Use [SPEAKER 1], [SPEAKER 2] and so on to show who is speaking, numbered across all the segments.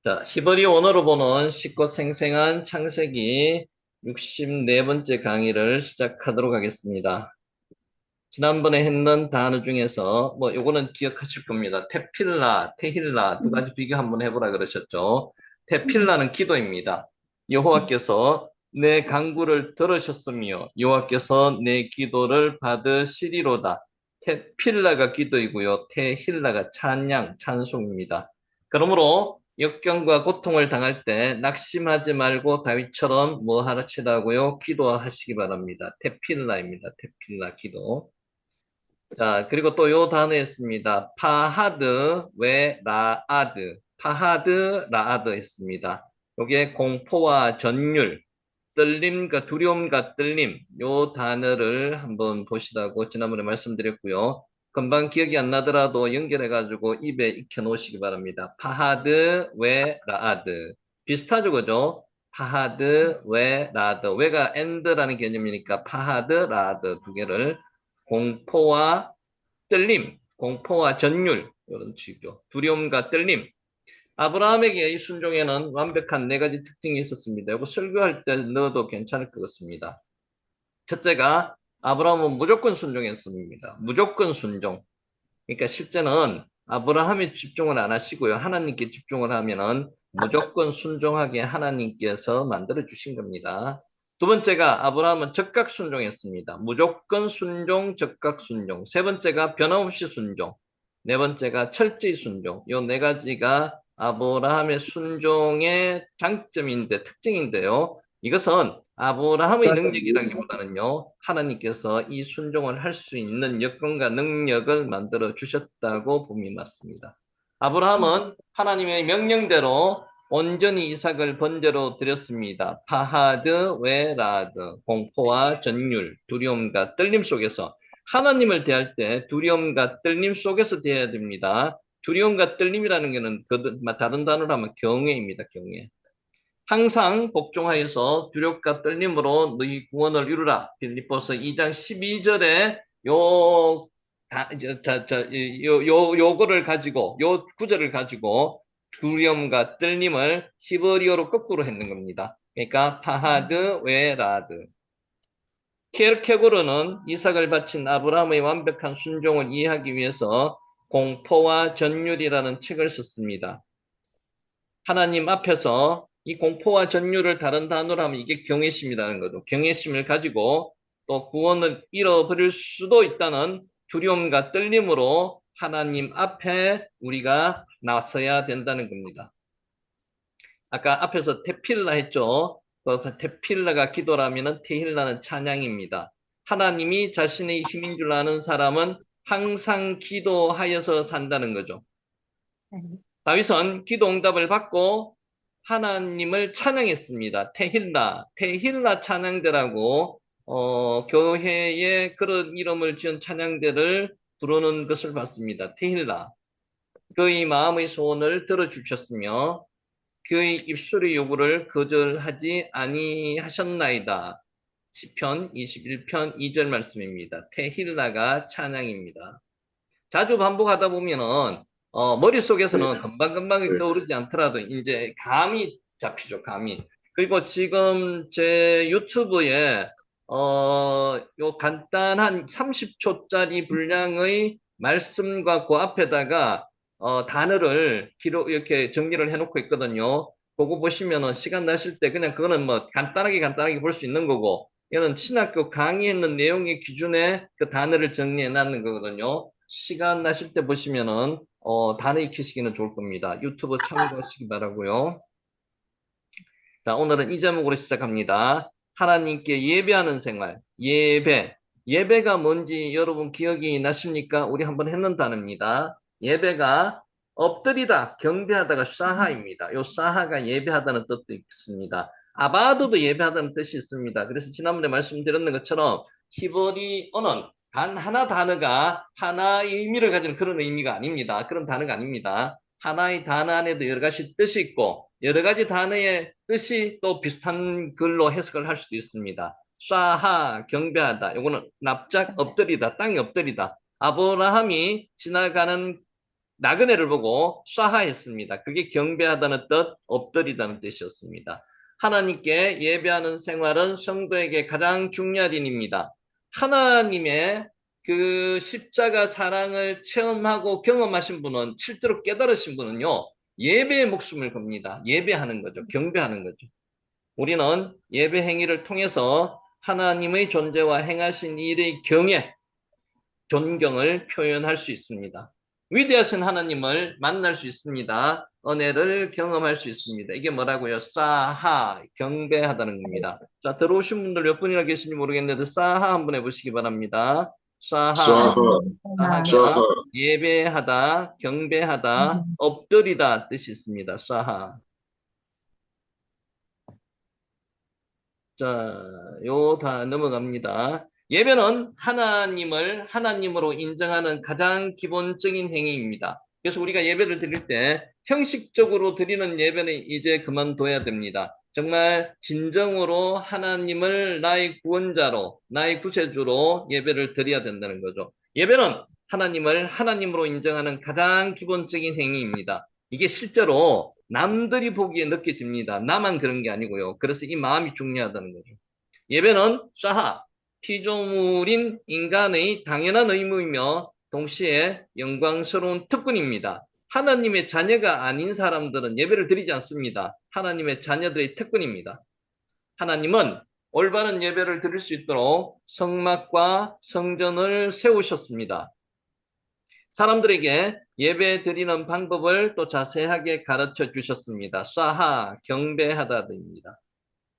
[SPEAKER 1] 자, 히브리 원어로 보는 쉽고 생생한 창세기 64번째 강의를 시작하도록 하겠습니다. 지난번에 했는 단어 중에서 요거는 기억하실 겁니다. 테필라, 테힐라 두 가지 비교 한번 해보라 그러셨죠. 테필라는 기도입니다. 여호와께서 내 간구를 들으셨으며 여호와께서 내 기도를 받으시리로다. 테필라가 기도이고요. 테힐라가 찬양, 찬송입니다. 그러므로 역경과 고통을 당할 때 낙심하지 말고 다윗처럼 뭐 하시라고요? 기도하시기 바랍니다. 테필라입니다. 테필라 기도. 자, 그리고 또 요 단어 있습니다. 파하드 외 라아드. 파하드 라아드 있습니다. 요게 공포와 전율, 떨림과 두려움과 떨림, 요 단어를 한번 보시라고 지난번에 말씀드렸고요. 금방 기억이 안 나더라도 연결해가지고 입에 익혀 놓으시기 바랍니다. 파하드 외 라아드. 비슷하죠, 그죠? 파하드 외 라드. 외가 엔드라는 개념이니까 파하드 라드 두 개를 공포와 떨림, 공포와 전율, 이런 식이죠. 두려움과 떨림. 아브라함에게 이 순종에는 완벽한 네 가지 특징이 있었습니다. 이거 설교할 때 넣어도 괜찮을 것 같습니다. 첫째가 아브라함은 무조건 순종했습니다. 무조건 순종. 그러니까 실제는 아브라함이 집중을 안 하시고요. 하나님께 집중을 하면은 무조건 순종하게 하나님께서 만들어 주신 겁니다. 두 번째가 아브라함은 적각 순종했습니다. 무조건 순종, 적각 순종. 세 번째가 변함없이 순종. 네 번째가 철저히 순종. 요 네 가지가 아브라함의 순종의 장점인데, 특징인데요. 이것은 아브라함의 능력이라기보다는요, 하나님께서 이 순종을 할 수 있는 여건과 능력을 만들어 주셨다고 봄이 맞습니다. 아브라함은 하나님의 명령대로 온전히 이삭을 번제로 드렸습니다. 파하드 웨라드, 공포와 전율, 두려움과 떨림 속에서 하나님을 대할 때 두려움과 떨림 속에서 대해야 됩니다. 두려움과 떨림이라는 것은 다른 단어로 하면 경외입니다. 경외. 항상 복종하여서 두렵과 떨림으로 너희 구원을 이루라. 빌립보서 2장 12절에 요, 요거를 가지고, 요 구절을 가지고 두려움과 떨림을 히브리어로 거꾸로 했는 겁니다. 그러니까 파하드 웨라드. 키르케고르는 이삭을 바친 아브라함의 완벽한 순종을 이해하기 위해서 공포와 전율이라는 책을 썼습니다. 하나님 앞에서 이 공포와 전율을 다른 단어로 하면 이게 경외심이라는 거죠. 경외심을 가지고 또 구원을 잃어버릴 수도 있다는 두려움과 떨림으로 하나님 앞에 우리가 나서야 된다는 겁니다. 아까 앞에서 테필라 했죠. 그 테필라가 기도라면 테힐라는 찬양입니다. 하나님이 자신의 힘인 줄 아는 사람은 항상 기도하여서 산다는 거죠. 다윗은 기도 응답을 받고 하나님을 찬양했습니다. 테힐라, 테힐라 찬양대라고 교회에 그런 이름을 지은 찬양대를 부르는 것을 봤습니다. 테힐라. 그의 마음의 소원을 들어주셨으며 그의 입술의 요구를 거절하지 아니하셨나이다. 시편 21편 2절 말씀입니다. 테힐라가 찬양입니다. 자주 반복하다 보면은 머릿속에서는 금방금방 떠오르지 않더라도 이제 감이 잡히죠, 감이. 그리고 지금 제 유튜브에 요 간단한 30초짜리 분량의 말씀과 그 앞에다가 단어를 이렇게 정리를 해놓고 있거든요. 그거 보시면은 시간 나실 때 그냥 그거는 뭐 간단하게 볼 수 있는 거고, 이거는 신학교 강의했는 내용의 기준에 그 단어를 정리해 놨는 거거든요. 시간 나실 때 보시면은 단어 익히시기는 좋을 겁니다. 유튜브 참고하시기 바라고요. 자, 오늘은 이 제목으로 시작합니다. 하나님께 예배하는 생활. 예배. 예배가 뭔지 여러분 기억이 나십니까? 우리 한번 했는 단어입니다. 예배가 엎드리다, 경배하다가 사하입니다. 요 사하가 예배하다는 뜻도 있습니다. 아바도도 예배하다는 뜻이 있습니다. 그래서 지난번에 말씀드렸는 것처럼 히브리어는 단 하나 단어가 하나의 의미를 가지는 그런 의미가 아닙니다. 그런 단어가 아닙니다. 하나의 단어 안에도 여러 가지 뜻이 있고 여러 가지 단어의 뜻이 또 비슷한 글로 해석을 할 수도 있습니다. 쏴하, 경배하다. 요거는 납작 엎드리다, 땅에 엎드리다. 아브라함이 지나가는 나그네를 보고 쏴하했습니다. 그게 경배하다는 뜻, 엎드리다는 뜻이었습니다. 하나님께 예배하는 생활은 성도에게 가장 중요한 일입니다. 하나님의 그 십자가 사랑을 체험하고 경험하신 분은, 실제로 깨달으신 분은요, 예배의 목숨을 겁니다. 예배하는 거죠. 경배하는 거죠. 우리는 예배 행위를 통해서 하나님의 존재와 행하신 일의 경애, 존경을 표현할 수 있습니다. 위대하신 하나님을 만날 수 있습니다. 은혜를 경험할 수 있습니다. 이게 뭐라고요? 사하, 경배하다는 겁니다. 자, 들어오신 분들 몇 분이나 계신지 모르겠는데 사하 한번 해보시기 바랍니다. 사하, 사하가 예배하다, 경배하다, 엎드리다 뜻이 있습니다. 사하. 자, 요 다 넘어갑니다. 예배는 하나님을 하나님으로 인정하는 가장 기본적인 행위입니다. 그래서 우리가 예배를 드릴 때 형식적으로 드리는 예배는 이제 그만둬야 됩니다. 정말 진정으로 하나님을 나의 구원자로, 나의 구세주로 예배를 드려야 된다는 거죠. 예배는 하나님을 하나님으로 인정하는 가장 기본적인 행위입니다. 이게 실제로 남들이 보기에 느껴집니다. 나만 그런 게 아니고요. 그래서 이 마음이 중요하다는 거죠. 예배는 사하, 피조물인 인간의 당연한 의무이며 동시에 영광스러운 특권입니다. 하나님의 자녀가 아닌 사람들은 예배를 드리지 않습니다. 하나님의 자녀들의 특권입니다. 하나님은 올바른 예배를 드릴 수 있도록 성막과 성전을 세우셨습니다. 사람들에게 예배 드리는 방법을 또 자세하게 가르쳐 주셨습니다. 사하, 경배하다입니다.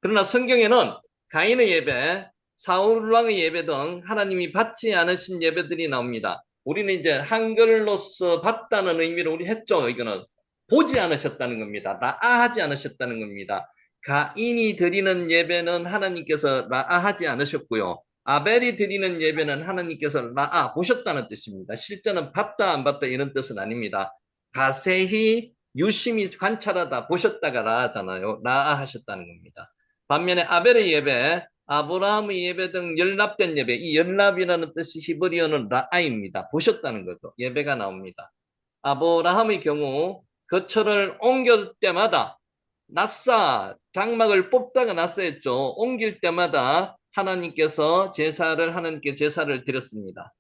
[SPEAKER 1] 그러나 성경에는 가인의 예배, 사울왕의 예배 등 하나님이 받지 않으신 예배들이 나옵니다. 우리는 이제 한글로서 받다는 의미로 우리 했죠. 이거는 보지 않으셨다는 겁니다. 라아하지 않으셨다는 겁니다. 가인이 드리는 예배는 하나님께서 라아하지 않으셨고요. 아벨이 드리는 예배는 하나님께서 라아 보셨다는 뜻입니다. 실제는 봤다 안 봤다 이런 뜻은 아닙니다. 자세히 유심히 관찰하다 보셨다가 라아잖아요. 라아 하셨다는 겁니다. 반면에 아벨의 예배, 아브라함의 예배 등 연합된 예배, 이 연합이라는 뜻이 히브리어는 라아입니다. 보셨다는 거죠. 예배가 나옵니다. 아브라함의 경우 거처를 옮길 때마다 낫사, 장막을 뽑다가 낫사했죠. 옮길 때마다 하나님께 제사를 드렸습니다.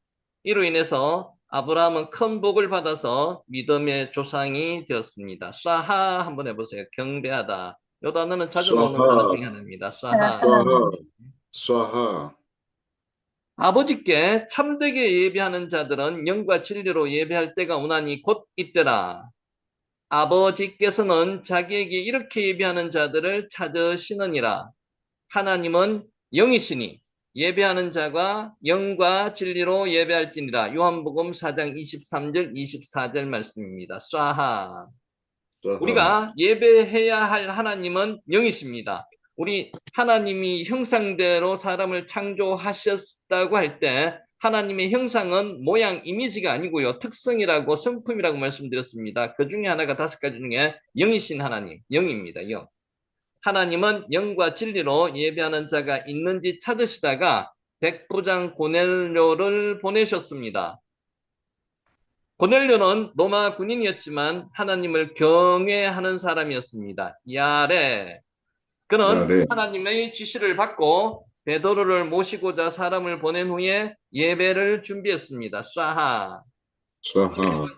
[SPEAKER 1] 이로 인해서 아브라함은 큰 복을 받아서 믿음의 조상이 되었습니다. 쏴하 한번 해보세요. 경배하다. 이 단어는 자주 나오는 단어 중에 하나입니다. 쏴하.
[SPEAKER 2] 스와하.
[SPEAKER 1] 아버지께 참되게 예배하는 자들은 영과 진리로 예배할 때가 오나니 곧 이때라. 아버지께서는 자기에게 이렇게 예배하는 자들을 찾으시느니라. 하나님은 영이시니 예배하는 자가 영과 진리로 예배할지니라. 요한복음 4장 23절 24절 말씀입니다. 쏴하. 우리가 예배해야 할 하나님은 영이십니다. 우리 하나님이 형상대로 사람을 창조하셨다고 할 때 하나님의 형상은 모양, 이미지가 아니고요. 특성이라고 성품이라고 말씀드렸습니다. 그 중에 하나가 5가지 중에 영이신 하나님, 영입니다. 영. 하나님은 영과 진리로 예배하는 자가 있는지 찾으시다가 백부장 고넬료를 보내셨습니다. 고넬료는 로마 군인이었지만 하나님을 경외하는 사람이었습니다. 야레. 그는 하나님의 지시를 받고 베드로를 모시고자 사람을 보낸 후에 예배를 준비했습니다. 쏴하.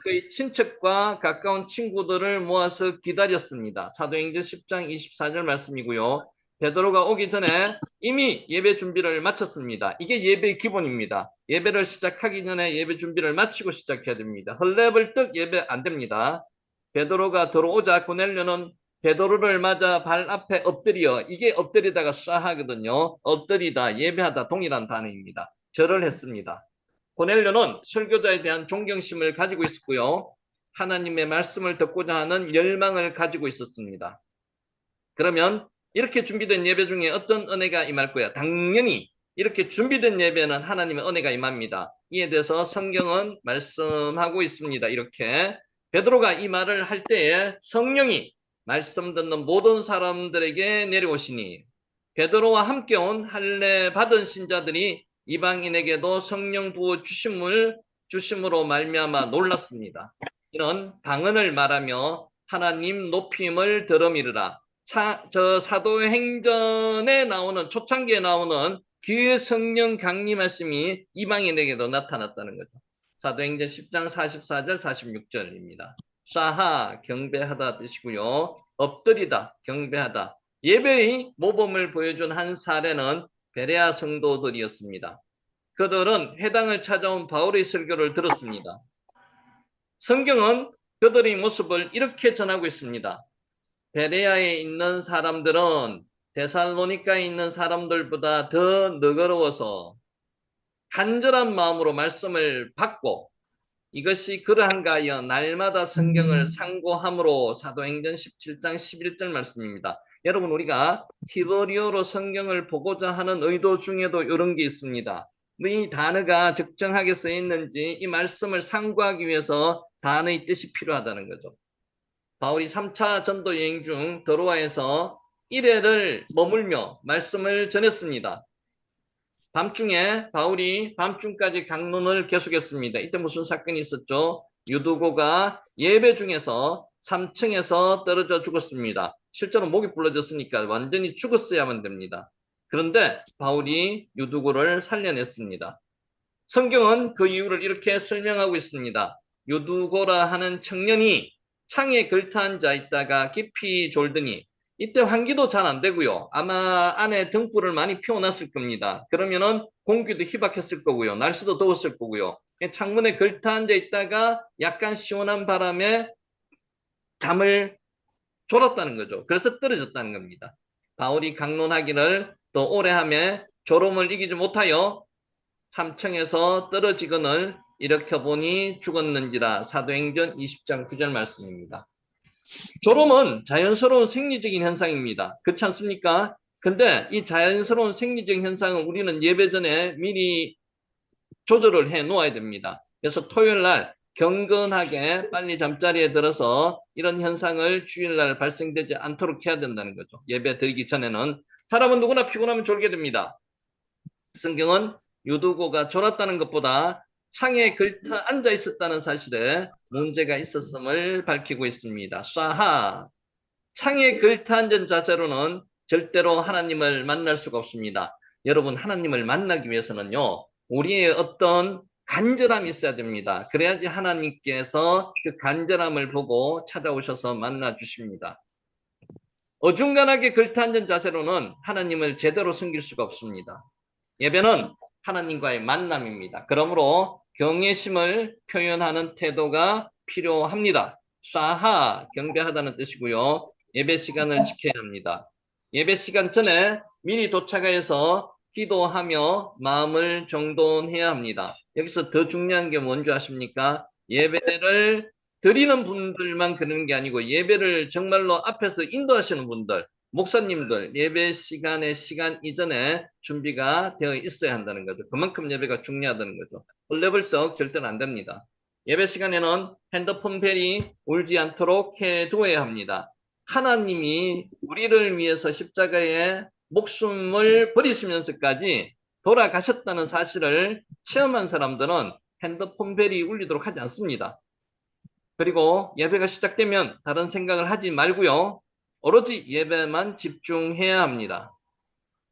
[SPEAKER 1] 그의 친척과 가까운 친구들을 모아서 기다렸습니다. 사도행전 10장 24절 말씀이고요. 베드로가 오기 전에 이미 예배 준비를 마쳤습니다. 이게 예배의 기본입니다. 예배를 시작하기 전에 예배 준비를 마치고 시작해야 됩니다. 헐레벌떡 예배 안 됩니다. 베드로가 들어오자 고넬료는 베드로를 맞아 발 앞에 엎드려, 이게 엎드리다가 쏴하거든요. 엎드리다, 예배하다 동일한 단어입니다. 절을 했습니다. 고넬료는 설교자에 대한 존경심을 가지고 있었고요. 하나님의 말씀을 듣고자 하는 열망을 가지고 있었습니다. 그러면 이렇게 준비된 예배 중에 어떤 은혜가 임할 거야? 당연히 이렇게 준비된 예배는 하나님의 은혜가 임합니다. 이에 대해서 성경은 말씀하고 있습니다. 이렇게 베드로가 이 말을 할 때에 성령이 말씀 듣는 모든 사람들에게 내려오시니 베드로와 함께 온 할례 받은 신자들이 이방인에게도 성령 부어 주심으로 말미암아 놀랐습니다. 이런 방언을 말하며 하나님 높임을 들음이르라. 저 사도행전에 나오는 초창기에 나오는 귀의 성령 강림하심이 이방인에게도 나타났다는 거죠. 사도행전 10장 44절 46절입니다. 샤하 경배하다 뜻이고요. 엎드리다 경배하다. 예배의 모범을 보여준 한 사례는 베레아 성도들이었습니다. 그들은 회당을 찾아온 바울의 설교를 들었습니다. 성경은 그들의 모습을 이렇게 전하고 있습니다. 베레아에 있는 사람들은 데살로니가에 있는 사람들보다 더 너그러워서 간절한 마음으로 말씀을 받고 이것이 그러한가 하여 날마다 성경을 상고함으로 사도행전 17장 11절 말씀입니다. 여러분 우리가 히브리어로 성경을 보고자 하는 의도 중에도 이런 게 있습니다. 이 단어가 적정하게 쓰여 있는지 이 말씀을 상고하기 위해서 단어의 뜻이 필요하다는 거죠. 바울이 3차 전도 여행 중 드로아에서 1회를 머물며 말씀을 전했습니다. 밤중에 바울이 밤중까지 강론을 계속했습니다. 이때 무슨 사건이 있었죠? 유두고가 예배 중에서 3층에서 떨어져 죽었습니다. 실제로 목이 부러졌으니까 완전히 죽었어야만 됩니다. 그런데 바울이 유두고를 살려냈습니다. 성경은 그 이유를 이렇게 설명하고 있습니다. 유두고라 하는 청년이 창에 걸터 앉아 있다가 깊이 졸더니 이때 환기도 잘 안 되고요. 아마 안에 등불을 많이 피워놨을 겁니다. 그러면은 공기도 희박했을 거고요. 날씨도 더웠을 거고요. 창문에 걸터 앉아 있다가 약간 시원한 바람에 잠을 졸았다는 거죠. 그래서 떨어졌다는 겁니다. 바울이 강론하기를 더 오래 하며 졸음을 이기지 못하여 3층에서 떨어지거늘 일으켜 보니 죽었는지라. 사도행전 20장 9절 말씀입니다. 졸음은 자연스러운 생리적인 현상입니다. 그렇지 않습니까? 근데 이 자연스러운 생리적인 현상을 우리는 예배 전에 미리 조절을 해 놓아야 됩니다. 그래서 토요일 날 경건하게 빨리 잠자리에 들어서 이런 현상을 주일날 발생되지 않도록 해야 된다는 거죠. 예배 드리기 전에는. 사람은 누구나 피곤하면 졸게 됩니다. 성경은 유두고가 졸았다는 것보다 창에 걸터 앉아 있었다는 사실에 문제가 있었음을 밝히고 있습니다. 쏴하. 창에 걸터 앉은 자세로는 절대로 하나님을 만날 수가 없습니다. 여러분, 하나님을 만나기 위해서는요, 우리의 어떤 간절함이 있어야 됩니다. 그래야지 하나님께서 그 간절함을 보고 찾아오셔서 만나 주십니다. 어중간하게 걸터 앉은 자세로는 하나님을 제대로 섬길 수가 없습니다. 예배는 하나님과의 만남입니다. 그러므로 경외심을 표현하는 태도가 필요합니다. 샤하, 경배하다는 뜻이고요. 예배 시간을 지켜야 합니다. 예배 시간 전에 미리 도착해서 기도하며 마음을 정돈해야 합니다. 여기서 더 중요한 게 뭔지 아십니까? 예배를 드리는 분들만 그러는 게 아니고 예배를 정말로 앞에서 인도하시는 분들, 목사님들 예배 시간 이전에 준비가 되어 있어야 한다는 거죠. 그만큼 예배가 중요하다는 거죠. 헐레벌떡 절대는 안 됩니다. 예배 시간에는 핸드폰 벨이 울지 않도록 해두어야 합니다. 하나님이 우리를 위해서 십자가에 목숨을 버리시면서까지 돌아가셨다는 사실을 체험한 사람들은 핸드폰 벨이 울리도록 하지 않습니다. 그리고 예배가 시작되면 다른 생각을 하지 말고요. 오로지 예배만 집중해야 합니다.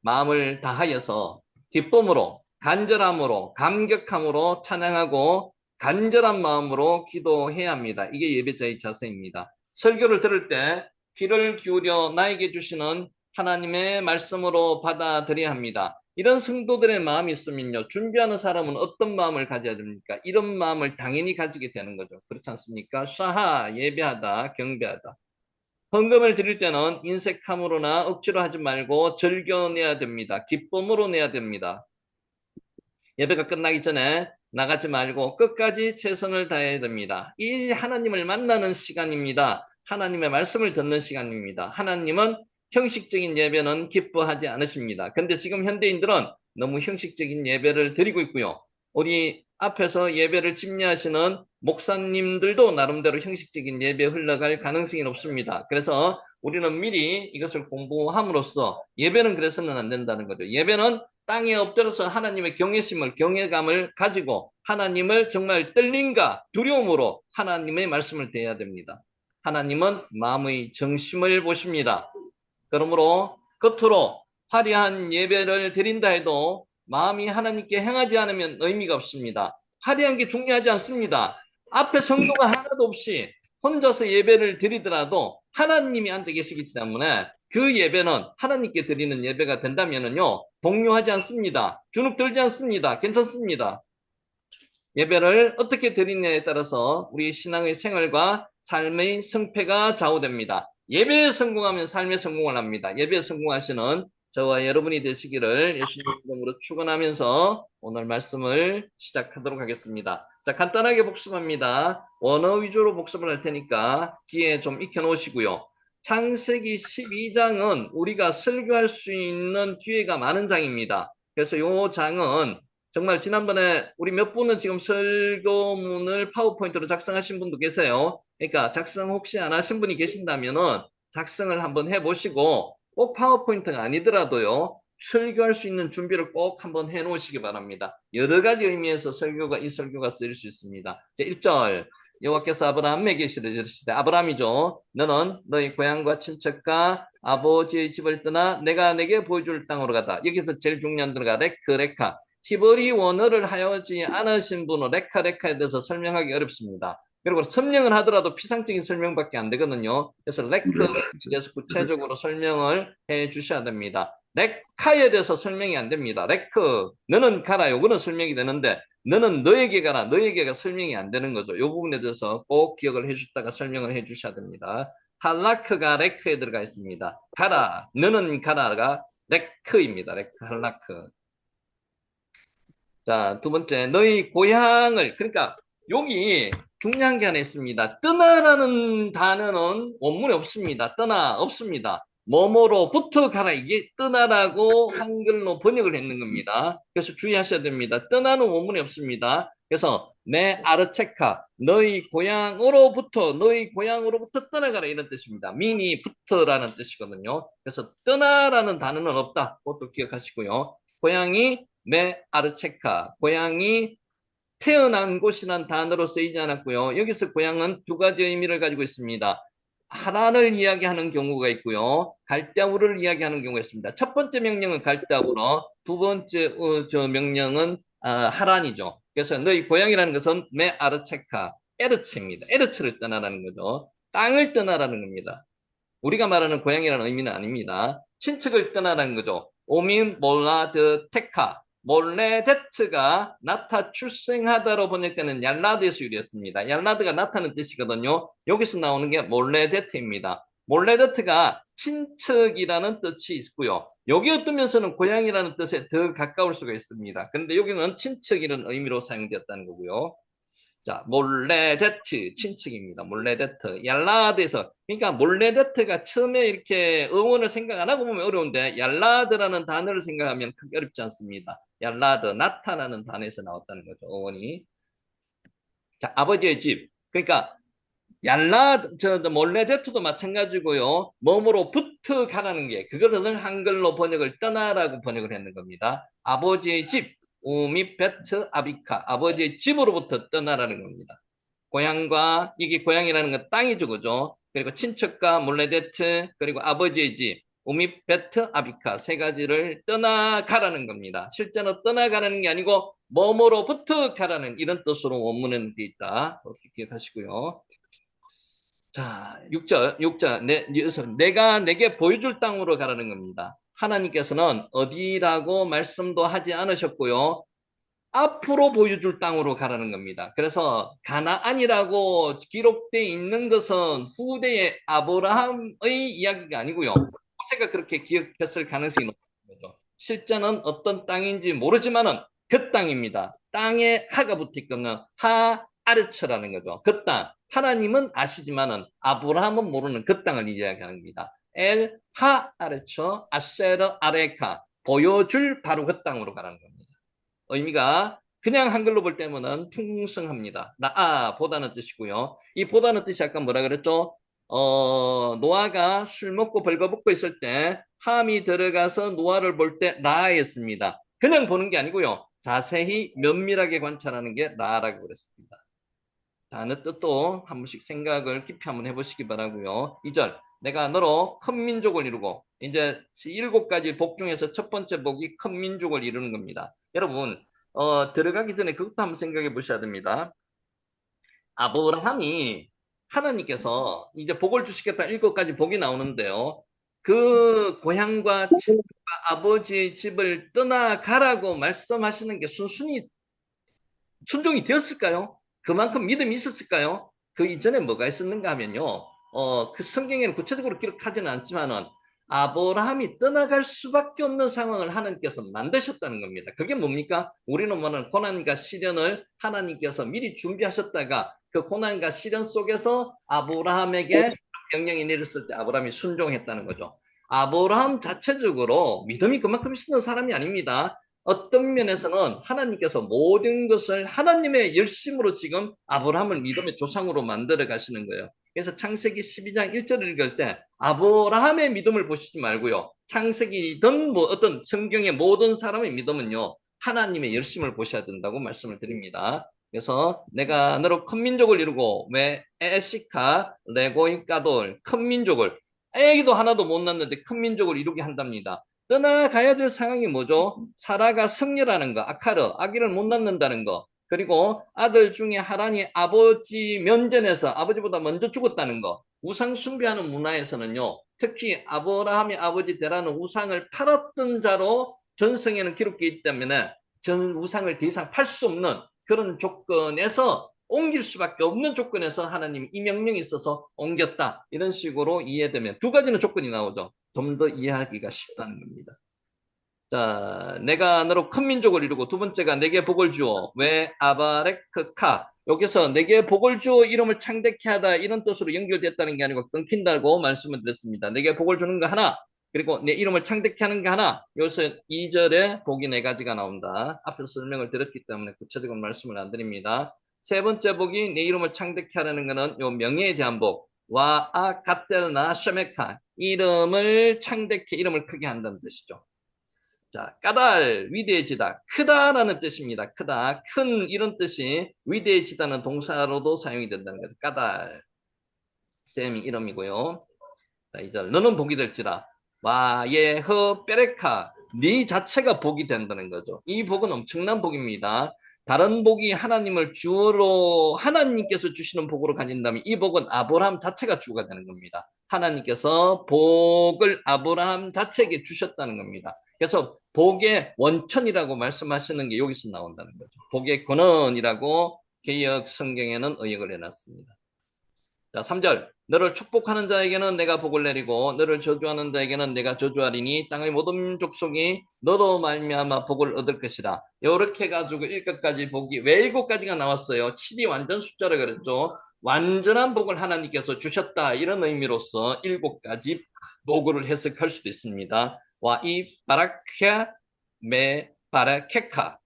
[SPEAKER 1] 마음을 다하여서 기쁨으로, 간절함으로, 감격함으로 찬양하고 간절한 마음으로 기도해야 합니다. 이게 예배자의 자세입니다. 설교를 들을 때 귀를 기울여 나에게 주시는 하나님의 말씀으로 받아들여야 합니다. 이런 성도들의 마음이 있으면요. 준비하는 사람은 어떤 마음을 가져야 됩니까? 이런 마음을 당연히 가지게 되는 거죠. 그렇지 않습니까? 샤하, 예배하다, 경배하다. 헌금을 드릴 때는 인색함으로나 억지로 하지 말고 즐겨내야 됩니다. 기쁨으로 내야 됩니다. 예배가 끝나기 전에 나가지 말고 끝까지 최선을 다해야 됩니다. 이 하나님을 만나는 시간입니다. 하나님의 말씀을 듣는 시간입니다. 하나님은 형식적인 예배는 기뻐하지 않으십니다. 근데 지금 현대인들은 너무 형식적인 예배를 드리고 있고요. 우리 앞에서 예배를 집례하시는 목사님들도 나름대로 형식적인 예배에 흘러갈 가능성이 높습니다. 그래서 우리는 미리 이것을 공부함으로써 예배는 그래서는 안 된다는 거죠. 예배는 땅에 엎드려서 하나님의 경외감을 가지고 하나님을 정말 떨림과 두려움으로 하나님의 말씀을 대해야 됩니다. 하나님은 마음의 정심을 보십니다. 그러므로 겉으로 화려한 예배를 드린다 해도 마음이 하나님께 행하지 않으면 의미가 없습니다. 화려한 게 중요하지 않습니다. 앞에 성도가 하나도 없이 혼자서 예배를 드리더라도 하나님이 앉아 계시기 때문에 그 예배는 하나님께 드리는 예배가 된다면요, 동요하지 않습니다. 주눅 들지 않습니다. 괜찮습니다. 예배를 어떻게 드리느냐에 따라서 우리 신앙의 생활과 삶의 성패가 좌우됩니다. 예배에 성공하면 삶에 성공을 합니다. 예배에 성공하시는 저와 여러분이 되시기를 예수님의 이름으로 축원하면서 오늘 말씀을 시작하도록 하겠습니다. 자, 간단하게 복습합니다. 원어 위주로 복습을 할 테니까 귀에 좀 익혀 놓으시고요. 창세기 12장은 우리가 설교할 수 있는 기회가 많은 장입니다. 그래서 이 장은 정말 지난번에 우리 몇 분은 지금 설교문을 파워포인트로 작성하신 분도 계세요. 그러니까 작성 혹시 안 하신 분이 계신다면은 작성을 한번 해보시고 꼭 파워포인트가 아니더라도요. 설교할 수 있는 준비를 꼭 한번 해놓으시기 바랍니다. 여러 가지 의미에서 이 설교가 쓰일 수 있습니다. 1절 여호와께서 아브라함에게 이르시되 아브라함이죠. 너는 너희 고향과 친척과 아버지의 집을 떠나 내가 내게 보여줄 땅으로 가다. 여기서 제일 중요한 단어가 레카. 히브리 원어를 하여지 않으신 분은 레카에 대해서 설명하기 어렵습니다. 그리고 설명을 하더라도 피상적인 설명밖에 안 되거든요. 그래서 레카에 대해서 구체적으로 설명을 해 주셔야 됩니다. 레카에 대해서 설명이 안 됩니다. 레크, 너는 가라. 요거는 설명이 되는데 너는 너에게 가라. 너에게가 설명이 안 되는 거죠. 요 부분에 대해서 꼭 기억을 해주다가 설명을 해 주셔야 됩니다. 할라크가 레크에 들어가 있습니다. 가라. 너는 가라가 레크입니다. 레크, 할라크. 자, 두 번째, 너희 고향을, 그러니까 여기 중요한 게 하나 있습니다. 떠나라는 단어는 원문에 없습니다. 떠나, 없습니다. 뭐뭐로부터 가라. 이게 떠나라고 한글로 번역을 했는 겁니다. 그래서 주의하셔야 됩니다. 떠나는 원문이 없습니다. 그래서 내 아르체카, 너희 고향으로부터 떠나가라 이런 뜻입니다. 미니부터라는 뜻이거든요. 그래서 떠나라는 단어는 없다. 그것도 기억하시고요. 고향이 아르체카, 고향이 태어난 곳이란 단어로 쓰이지 않았고요. 여기서 고향은 두 가지 의미를 가지고 있습니다. 하란을 이야기하는 경우가 있고요. 갈대아우를 이야기하는 경우가 있습니다. 첫 번째 명령은 갈대아우로, 두 번째 명령은 하란이죠. 그래서 너희 고향이라는 것은 아르체카, 에르체입니다. 에르체를 떠나라는 거죠. 땅을 떠나라는 겁니다. 우리가 말하는 고향이라는 의미는 아닙니다. 친척을 떠나라는 거죠. 오민 몰라드 테카. 몰레데트가 나타 출생하다로 번역되는 얄라드에서 유래했습니다. 얄라드가 나타는 뜻이거든요. 여기서 나오는 게 몰레데트입니다. 몰레데트가 친척이라는 뜻이 있고요. 여기 어떤 면서는 고향이라는 뜻에 더 가까울 수가 있습니다. 그런데 여기는 친척이라는 의미로 사용되었다는 거고요. 자, 몰레데트, 친척입니다. 몰레데트. 얄라드에서, 그러니까 몰레데트가 처음에 이렇게 어원을 생각 안 하고 보면 어려운데, 얄라드라는 단어를 생각하면 크게 어렵지 않습니다. 얄라드, 나타나는 단어에서 나왔다는 거죠, 어원이. 자, 아버지의 집. 그러니까, 몰레데트도 마찬가지고요. 몸으로부터 가라는 게, 그거는 한글로 번역을 떠나라고 번역을 했는 겁니다. 아버지의 집. 우미베트 아비카, 아버지의 집으로부터 떠나라는 겁니다. 고향과, 이게 고향이라는 건 땅이죠, 그죠? 그리고 친척과 몰레데트, 그리고 아버지의 집, 우미베트 아비카, 세 가지를 떠나가라는 겁니다. 실제로 떠나가라는 게 아니고, 뭐뭐로부터 가라는 이런 뜻으로 원문은 되어 있다. 그렇게 기억하시고요. 자, 6절, 내가 내게 보여줄 땅으로 가라는 겁니다. 하나님께서는 어디라고 말씀도 하지 않으셨고요. 앞으로 보여줄 땅으로 가라는 겁니다. 그래서 가나안이라고 기록되어 있는 것은 후대의 아브라함의 이야기가 아니고요. 모세가 그렇게 기억했을 가능성이 높은 거죠. 실제는 어떤 땅인지 모르지만은 그 땅입니다. 땅에 하가 붙어 있거든 하 아르처라는 거죠. 그 땅. 하나님은 아시지만은 아브라함은 모르는 그 땅을 이야기하는 겁니다. 엘 하 아르처 아세르 아레카 보여줄 바로 그 땅으로 가라는 겁니다. 의미가 그냥 한글로 볼 때는 풍성합니다. 보다는 뜻이고요. 이 보다는 뜻이 아까 뭐라 그랬죠? 노아가 술 먹고 벌거벗고 있을 때 함이 들어가서 노아를 볼 때 라였습니다. 그냥 보는 게 아니고요. 자세히 면밀하게 관찰하는 게 나라고 그랬습니다. 다는 뜻도 한 번씩 생각을 깊이 한번 해보시기 바라고요. 2절, 내가 너로 큰 민족을 이루고, 이제 7가지 복 중에서 첫 번째 복이 큰 민족을 이루는 겁니다. 여러분, 들어가기 전에 그것도 한번 생각해 보셔야 됩니다. 아브라함이 하나님께서 이제 복을 주시겠다 7가지 복이 나오는데요. 그 고향과 친구가 아버지의 집을 떠나가라고 말씀하시는 게 순순히 순종이 되었을까요? 그만큼 믿음이 있었을까요? 그 이전에 뭐가 있었는가 하면요. 그 성경에는 구체적으로 기록하지는 않지만은 아브라함이 떠나갈 수밖에 없는 상황을 하나님께서 만드셨다는 겁니다. 그게 뭡니까? 우리는 뭐는 고난과 시련을 하나님께서 미리 준비하셨다가 그 고난과 시련 속에서 아브라함에게 명령이 내렸을 때 아브라함이 순종했다는 거죠. 아브라함 자체적으로 믿음이 그만큼 있었던 사람이 아닙니다. 어떤 면에서는 하나님께서 모든 것을 하나님의 열심으로 지금 아브라함을 믿음의 조상으로 만들어 가시는 거예요. 그래서 창세기 12장 1절을 읽을 때 아브라함의 믿음을 보시지 말고요. 창세기든 뭐 어떤 성경의 모든 사람의 믿음은요. 하나님의 열심을 보셔야 된다고 말씀을 드립니다. 그래서 내가 너로 큰 민족을 이루고 왜 에시카, 레고이, 까돌 큰 민족을 애기도 하나도 못 낳는데 큰 민족을 이루게 한답니다. 떠나가야 될 상황이 뭐죠? 사라가 성녀라는 거, 아카르, 아기를 못 낳는다는 거, 그리고 아들 중에 하란이 아버지 면전에서 아버지보다 먼저 죽었다는 거, 우상 숭배하는 문화에서는요, 특히 아브라함의 아버지 데라는 우상을 팔았던 자로 전성에는 기록되어 있기 때문에 전 우상을 더 이상 팔 수 없는 그런 조건에서 옮길 수밖에 없는 조건에서 하나님 이 명령이 있어서 옮겼다. 이런 식으로 이해되면 2가지는 조건이 나오죠. 좀 더 이해하기가 쉽다는 겁니다. 자, 내가 너로 큰 민족을 이루고 2번째가 내게 복을 주어. 왜 아바레크카. 여기서 내게 복을 주어 이름을 창대케 하다 이런 뜻으로 연결됐다는 게 아니고 끊긴다고 말씀을 드렸습니다. 내게 복을 주는 거 하나. 그리고 내 이름을 창대케 하는 거 하나. 여기서 2절에 복이 4가지가 나온다. 앞에서 설명을 드렸기 때문에 구체적인 말씀을 안 드립니다. 3번째 복이 내 이름을 창대케 하라는 것은 요 명예에 대한 복. 와, 아, 갓델나, 쉐메카. 이름을 창대케, 이름을 크게 한다는 뜻이죠. 자, 까달, 위대해지다, 크다라는 뜻입니다. 크다, 큰 이런 뜻이 위대해지다는 동사로도 사용이 된다는 거죠. 까달, 쌤이 이름이고요. 자, 이제 너는 복이 될지라. 와, 예, 허, 빼레카. 네 자체가 복이 된다는 거죠. 이 복은 엄청난 복입니다. 다른 복이 하나님을 주어로 하나님께서 주시는 복으로 가진다면 이 복은 아브라함 자체가 주가 되는 겁니다. 하나님께서 복을 아브라함 자체에게 주셨다는 겁니다. 그래서 복의 원천이라고 말씀하시는 게 여기서 나온다는 거죠. 복의 근원이라고 개역 성경에는 의역을 해놨습니다. 자, 3절. 너를 축복하는 자에게는 내가 복을 내리고 너를 저주하는 자에게는 내가 저주하리니 땅의 모든 족속이 너로 말미암아 복을 얻을 것이다. 이렇게 가지고 1끝까지 복이 왜 7가지가 나왔어요? 7이 완전 숫자라 그랬죠. 완전한 복을 하나님께서 주셨다. 이런 의미로서 7가지 복을 해석할 수도 있습니다. 와, 이 바라케 메 바라케카.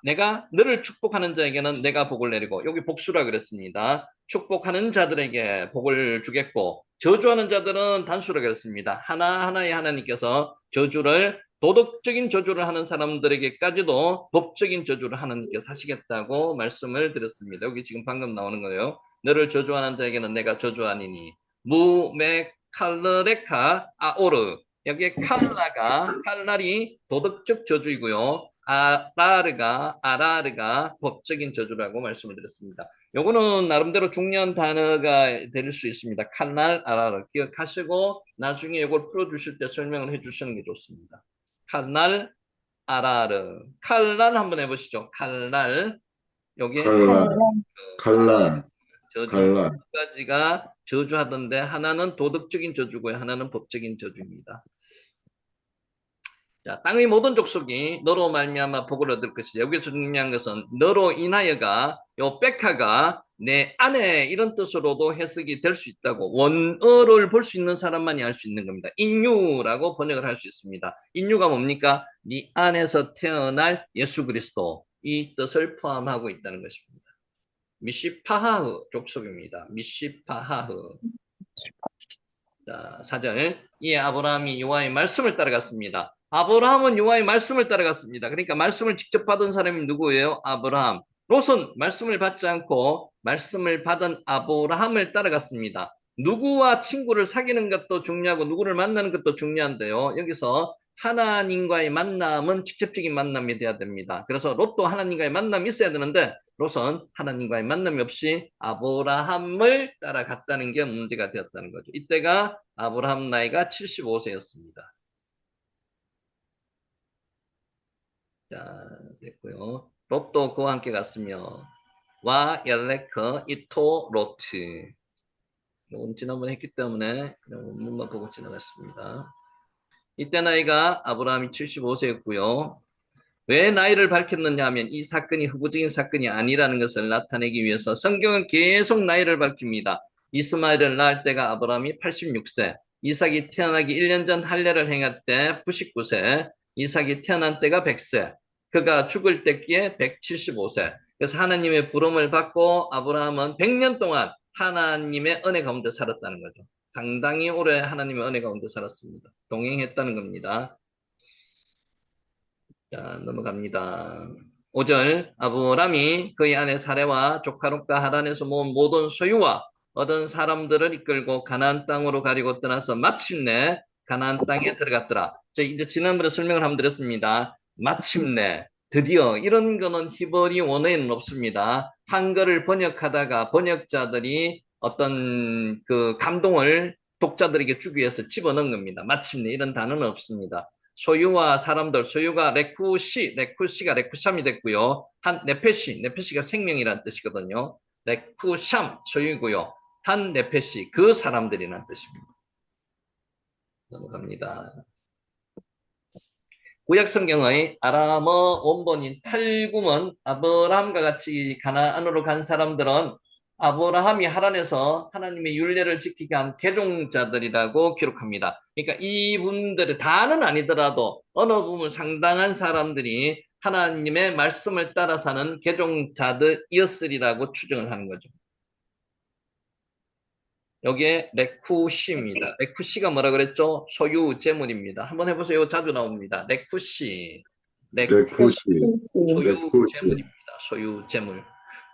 [SPEAKER 1] 내가 너를 축복하는 자에게는 내가 복을 내리고 여기 복수라 그랬습니다. 축복하는 자들에게 복을 주겠고 저주하는 자들은 단수라 그랬습니다. 하나하나의 하나님께서 저주를 도덕적인 저주를 하는 사람들에게까지도 법적인 저주를 하나님께서 하시겠다고 말씀을 드렸습니다. 여기 지금 방금 나오는 거예요. 너를 저주하는 자에게는 내가 저주하니니 무메 칼르레카 아오르 여기에 칼날이 도덕적 저주이고요. 아라르가 법적인 저주라고 말씀을 드렸습니다. 요거는 나름대로 중요한 단어가 될 수 있습니다. 칼날, 아라르. 기억하시고 나중에 이걸 풀어주실 때 설명을 해주시는 게 좋습니다. 칼날, 아라르. 칼날 한번 해보시죠. 칼날. 여기에
[SPEAKER 2] 칼날, 칼날,
[SPEAKER 1] 저주 두
[SPEAKER 2] 칼날.
[SPEAKER 1] 가지가 저주하던데 하나는 도덕적인 저주고요. 하나는 법적인 저주입니다. 자, 땅의 모든 족속이 너로 말미암아 복을 얻을 것이다. 여기서 중요한 것은 너로 인하여가 요 백화가 내 안에 이런 뜻으로도 해석이 될 수 있다고 원어를 볼 수 있는 사람만이 알 수 있는 겁니다. 인유라고 번역을 할 수 있습니다. 인유가 뭡니까? 네 안에서 태어날 예수 그리스도 이 뜻을 포함하고 있다는 것입니다. 미시파하흐 족속입니다. 미시파하흐. 자, 4절. 이에 아브라함이 여호와의 말씀을 따라갔습니다. 아브라함은 여호와의 말씀을 따라갔습니다. 그러니까 말씀을 직접 받은 사람이 누구예요? 아브라함. 롯은 말씀을 받지 않고 말씀을 받은 아브라함을 따라갔습니다. 누구와 친구를 사귀는 것도 중요하고 누구를 만나는 것도 중요한데요. 여기서 하나님과의 만남은 직접적인 만남이 돼야 됩니다. 그래서 롯도 하나님과의 만남이 있어야 되는데 롯은 하나님과의 만남이 없이 아브라함을 따라갔다는 게 문제가 되었다는 거죠. 이때가 아브라함 나이가 75세였습니다. 자, 됐고요. 롯도 그와 함께 갔으며 와 엘레크 이토 로트. 이건 지난번에 했기 때문에 그냥 원문만 보고 지나갔습니다. 이때 나이가 아브라함이 75세였고요. 왜 나이를 밝혔느냐 하면 이 사건이 흑우적인 사건이 아니라는 것을 나타내기 위해서 성경은 계속 나이를 밝힙니다. 이스마엘을 낳을 때가 아브라함이 86세, 이삭이 태어나기 1년 전 할례를 행할 때 99세, 이삭이 태어난 때가 100세, 그가 죽을 때기에 175세. 그래서 하나님의 부름을 받고 아브라함은 100년 동안 하나님의 은혜 가운데 살았다는 거죠. 상당히 오래 하나님의 은혜 가운데 살았습니다. 동행했다는 겁니다. 자, 넘어갑니다. 5절 아브람이 그의 아내 사레와 조카 롯과 하란에서 모은 모든 소유와 얻은 사람들을 이끌고 가나안 땅으로 가려고 떠나서 마침내 가나안 땅에 들어갔더라. 이제 지난번에 설명을 한번 드렸습니다. 마침내, 드디어 이런 거는 히브리 원어에는 없습니다. 한글을 번역하다가 번역자들이 어떤 그 감동을 독자들에게 주기 위해서 집어넣은 겁니다. 마침내 이런 단어는 없습니다. 소유와 사람들, 소유가 레쿠시가 레쿠샴이 됐고요. 네페시가 생명이라는 뜻이거든요. 레쿠샴, 소유고요. 한 네페시, 그 사람들이라는 뜻입니다. 넘어갑니다. 구약 성경의 아람어 원본인 탈굼은 아브라함과 같이 가나안으로 간 사람들은 아브라함이 하란에서 하나님의 율례를 지키게 한 개종자들이라고 기록합니다. 그러니까 이분들의 다는 아니더라도 어느 부분 상당한 사람들이 하나님의 말씀을 따라 사는 개종자들이었으리라고 추정을 하는 거죠. 여기에 레쿠시입니다. 레쿠시가 뭐라 그랬죠? 소유 재물입니다. 한번 해보세요. 자주 나옵니다. 레쿠시.
[SPEAKER 2] 레쿠시,
[SPEAKER 1] 소유
[SPEAKER 2] 레쿠시,
[SPEAKER 1] 재물입니다. 소유 재물.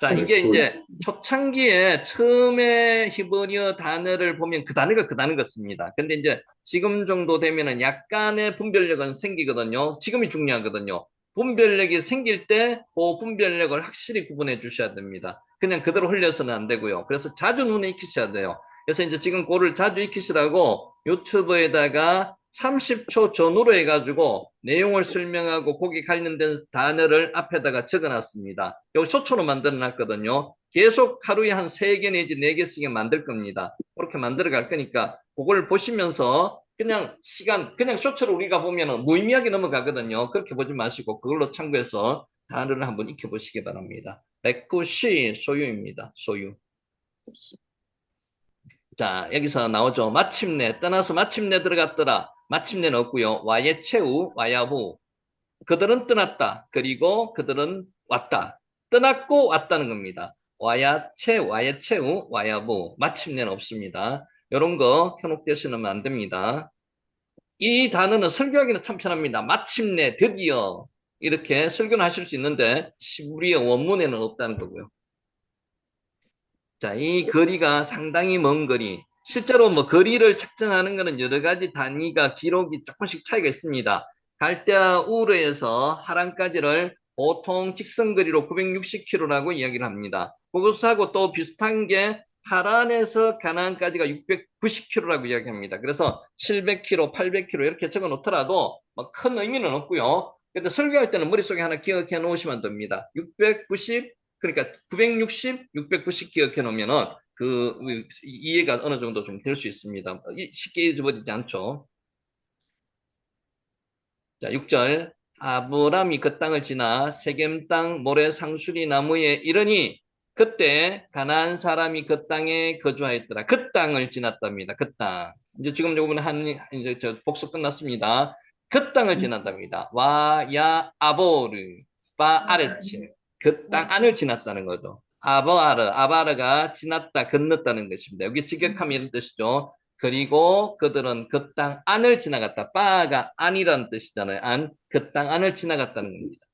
[SPEAKER 1] 자, 이게 이제 초창기에 처음에 히브리어 단어를 보면 그 단어가 그 단어 같습니다. 근데 이제 지금 정도 되면은 약간의 분별력은 생기거든요. 지금이 중요하거든요. 분별력이 생길 때 그 분별력을 확실히 구분해 주셔야 됩니다. 그냥 그대로 흘려서는 안 되고요. 그래서 자주 눈에 익히셔야 돼요. 그래서 이제 지금 그거를 자주 익히시라고 유튜브에다가 30초 전후로 해가지고 내용을 설명하고 거기 관련된 단어를 앞에다가 적어놨습니다. 여기 쇼츠로 만들어 놨거든요. 계속 하루에 한 3개 내지 4개씩 만들 겁니다. 그렇게 만들어 갈 거니까 그걸 보시면서 그냥 그냥 쇼츠를 우리가 보면은 무의미하게 넘어가거든요. 그렇게 보지 마시고 그걸로 참고해서 단어를 한번 익혀보시기 바랍니다. 레쿠시 소유입니다. 소유. 자, 여기서 나오죠. 마침내, 떠나서 마침내 들어갔더라. 마침내는 없고요. 와예체우, 와야후. 그들은 떠났다. 그리고 그들은 왔다. 떠났고 왔다는 겁니다. 와예체우, 와야부. 마침내는 없습니다. 이런 거 현혹되시면 안 됩니다. 이 단어는 설교하기는 참 편합니다. 마침내, 드디어. 이렇게 설교는 하실 수 있는데, 시브리어 원문에는 없다는 거고요. 자, 이 거리가 상당히 먼 거리. 실제로 뭐 거리를 측정하는 것은 여러 가지 단위가 기록이 조금씩 차이가 있습니다. 갈대아 우르에서 하란까지를 보통 직선거리로 960km라고 이야기를 합니다. 그것하고 또 비슷한 게 하란에서 가나안까지가 690km라고 이야기합니다. 그래서 700km, 800km 이렇게 적어 놓더라도 뭐 큰 의미는 없고요. 근데 설교할 때는 머릿속에 하나 기억해 놓으시면 됩니다. 690, 그러니까 960, 690 기억해 놓으면은 그 이해가 어느 정도 좀 될 수 있습니다. 쉽게 잊어버리지 않죠. 자, 6절. 아브람이 그 땅을 지나 세겜 땅 모래 상수리 나무에 이르니 그때 가나안 사람이 그 땅에 거주하였더라. 그 땅을 지났답니다. 그 땅. 이제 지금 요번에 이제 복수 끝났습니다. 그 땅을 지났답니다. 와야 아보르 바 아레츠. 그 땅 안을 지났다는 거죠. 아바르가 지났다, 건넜다는 것입니다. 여기 직역하면 이런 뜻이죠. 그리고 그들은 그 땅 안을 지나갔다. 바가 안이라는 뜻이잖아요. 안, 그 땅 안을 지나갔다는 겁니다.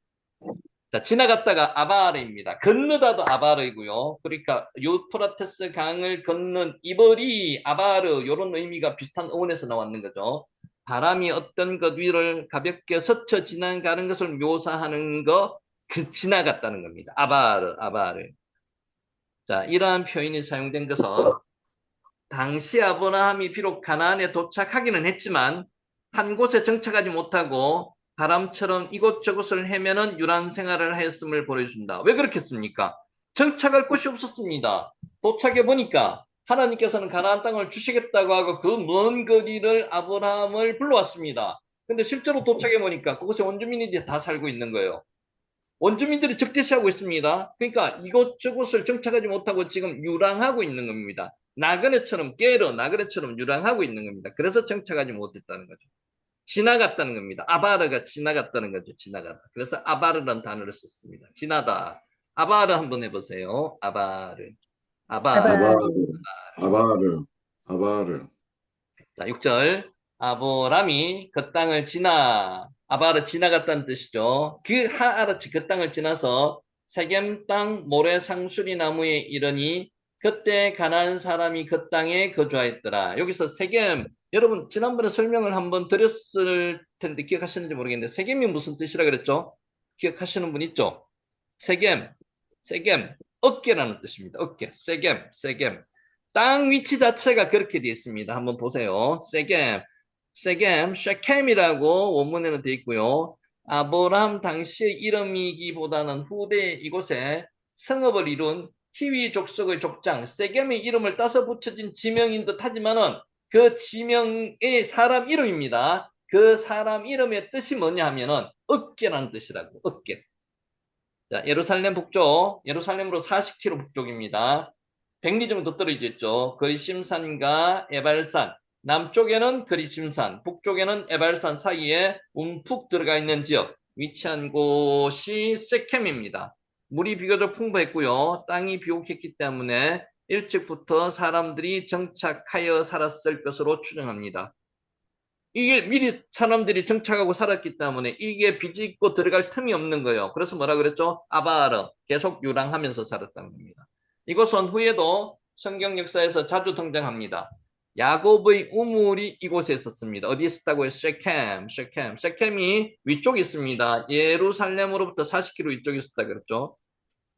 [SPEAKER 1] 자, 지나갔다가 아바르입니다. 건너다도 아바르이고요. 그러니까 유프라테스 강을 건넌 이벌이 아바르 이런 의미가 비슷한 어원에서 나왔는 거죠. 바람이 어떤 것 위를 가볍게 스쳐 지나가는 것을 묘사하는 거, 그 지나갔다는 겁니다. 아바르, 아바르. 자, 이러한 표현이 사용된 것은 당시 아브라함이 비록 가나안에 도착하기는 했지만 한 곳에 정착하지 못하고 바람처럼 이곳저곳을 헤매는 유란 생활을 하였음을 보여준다. 왜 그렇겠습니까? 정착할 곳이 없었습니다. 도착해 보니까 하나님께서는 가나안 땅을 주시겠다고 하고 그 먼 거리를 아브라함을 불러왔습니다. 근데 실제로 도착해 보니까 그곳에 원주민이 다 살고 있는 거예요. 원주민들이 적대시하고 있습니다. 그러니까 이곳저곳을 정착하지 못하고 지금 유랑하고 있는 겁니다. 나그네처럼 깨러 나그네처럼 유랑하고 있는 겁니다. 그래서 정착하지 못했다는 거죠. 지나갔다는 겁니다. 아바르가 지나갔다는 거죠. 지나가다. 그래서 아바르라는 단어를 썼습니다. 지나다. 아바르 한번 해보세요. 아바르. 아바르.
[SPEAKER 2] 아바르,
[SPEAKER 3] 아바르,
[SPEAKER 2] 아바르, 아바르.
[SPEAKER 1] 자, 6절. 아보람이 그 땅을 지나, 아바르 지나갔다는 뜻이죠. 그 하아르치 그 땅을 지나서 세겜 땅 모래 상수리 나무에 이르니 그때 가나안 사람이 그 땅에 거주하였더라. 여기서 세겜, 여러분 지난번에 설명을 한번 드렸을 텐데 기억하시는지 모르겠는데 세겜이 무슨 뜻이라 그랬죠? 기억하시는 분 있죠? 세겜, 세겜, 어깨라는 뜻입니다. 어깨, 세겜, 세겜. 땅 위치 자체가 그렇게 되어 있습니다. 한번 보세요. 세겜, 세겜, 쉐켐이라고 원문에는 되어 있고요. 아브라함 당시의 이름이기보다는 후대 이곳에 성읍을 이룬 히위 족속의 족장 세겜의 이름을 따서 붙여진 지명인 듯 하지만은 그 지명의 사람 이름입니다. 그 사람 이름의 뜻이 뭐냐 하면은 어깨라는 뜻이라고, 어깨. 자, 예루살렘 북쪽, 예루살렘으로 40km 북쪽입니다. 100리 정도 떨어져 있죠. 그리심산과 에발산, 남쪽에는 그리심산, 북쪽에는 에발산 사이에 움푹 들어가 있는 지역, 위치한 곳이 세켐입니다. 물이 비교적 풍부했고요. 땅이 비옥했기 때문에 일찍부터 사람들이 정착하여 살았을 것으로 추정합니다. 이게 미리 사람들이 정착하고 살았기 때문에 이게 비집고 들어갈 틈이 없는 거예요. 그래서 뭐라 그랬죠? 아바르, 계속 유랑하면서 살았다는 겁니다. 이곳은 후에도 성경 역사에서 자주 등장합니다. 야곱의 우물이 이곳에 있었습니다. 어디 있었다고요? 쉐켐, 쉐켐. 쉐켐이 위쪽에 있습니다. 예루살렘으로부터 40km 위쪽에 있었다 그랬죠?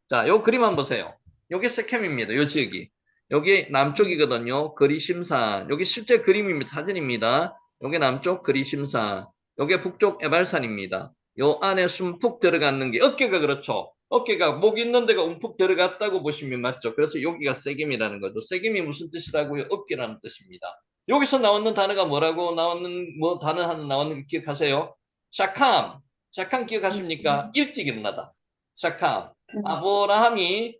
[SPEAKER 1] 자, 요 그림 한번 보세요. 요게 세켐입니다. 요 지역이. 여기 남쪽이거든요. 그리심산. 여기 실제 그림입니다. 사진입니다. 요게 남쪽 그리심산. 요게 북쪽 에발산입니다. 요 안에 숨푹 들어갔는 게 어깨가 그렇죠. 어깨가 목 있는 데가 움푹 들어갔다고 보시면 맞죠. 그래서 여기가 세겜이라는 거죠. 세겜이 무슨 뜻이라고요? 어깨라는 뜻입니다. 여기서 나왔는 단어가 뭐라고 나왔는 뭐 단어 하나 나왔는 거 기억하세요? 샤캄. 샤캄 기억하십니까? 일찍 일어나다. 샤캄. 아브라함이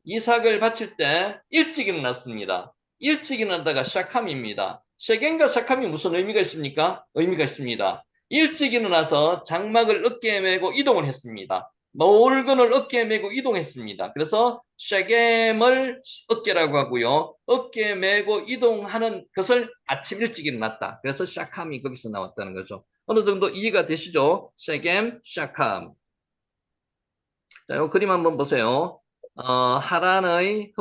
[SPEAKER 1] 이삭을 바칠 때 일찍 일어났습니다. 일찍 일어나다가 샤캄입니다. 쉐겜과 샤캄이 무슨 의미가 있습니까? 의미가 있습니다. 일찍 일어나서 장막을 어깨에 메고 이동을 했습니다. 물건을 어깨에 메고 이동했습니다. 그래서 쉐겜을 어깨라고 하고요. 어깨에 메고 이동하는 것을 아침 일찍 일어났다. 그래서 샤캄이 거기서 나왔다는 거죠. 어느 정도 이해가 되시죠? 쉐겜, 샤캄. 자, 이 그림 한번 보세요. 하란의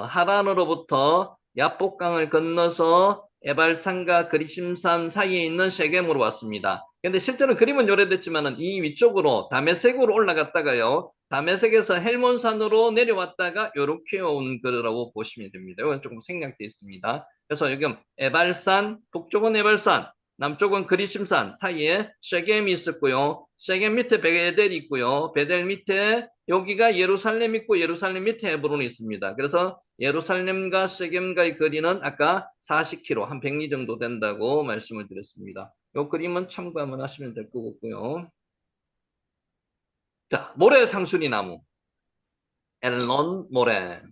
[SPEAKER 1] 하란으로부터 야복강을 건너서 에발산과 그리심산 사이에 있는 쉐겜으로 왔습니다. 근데 실제로 그림은 오래됐지만은 이 위쪽으로 다메섹으로 올라갔다가요. 다메섹에서 헬몬산으로 내려왔다가 요렇게 온 거라고 보시면 됩니다. 이건 조금 생략되어 있습니다. 그래서 여기 에발산, 북쪽은 에발산, 남쪽은 그리심산 사이에 쉐겜이 있었고요. 쉐겜 밑에 베델이 있고요. 베델 밑에 여기가 예루살렘 있고 예루살렘 밑에 헤브론이 있습니다. 그래서 예루살렘과 쉐겜과의 거리는 아까 40km, 한 100리 정도 된다고 말씀을 드렸습니다. 이 그림은 참고 한번 하시면 될 것 같고요. 자, 모래 상수리 나무. 엘론 모래.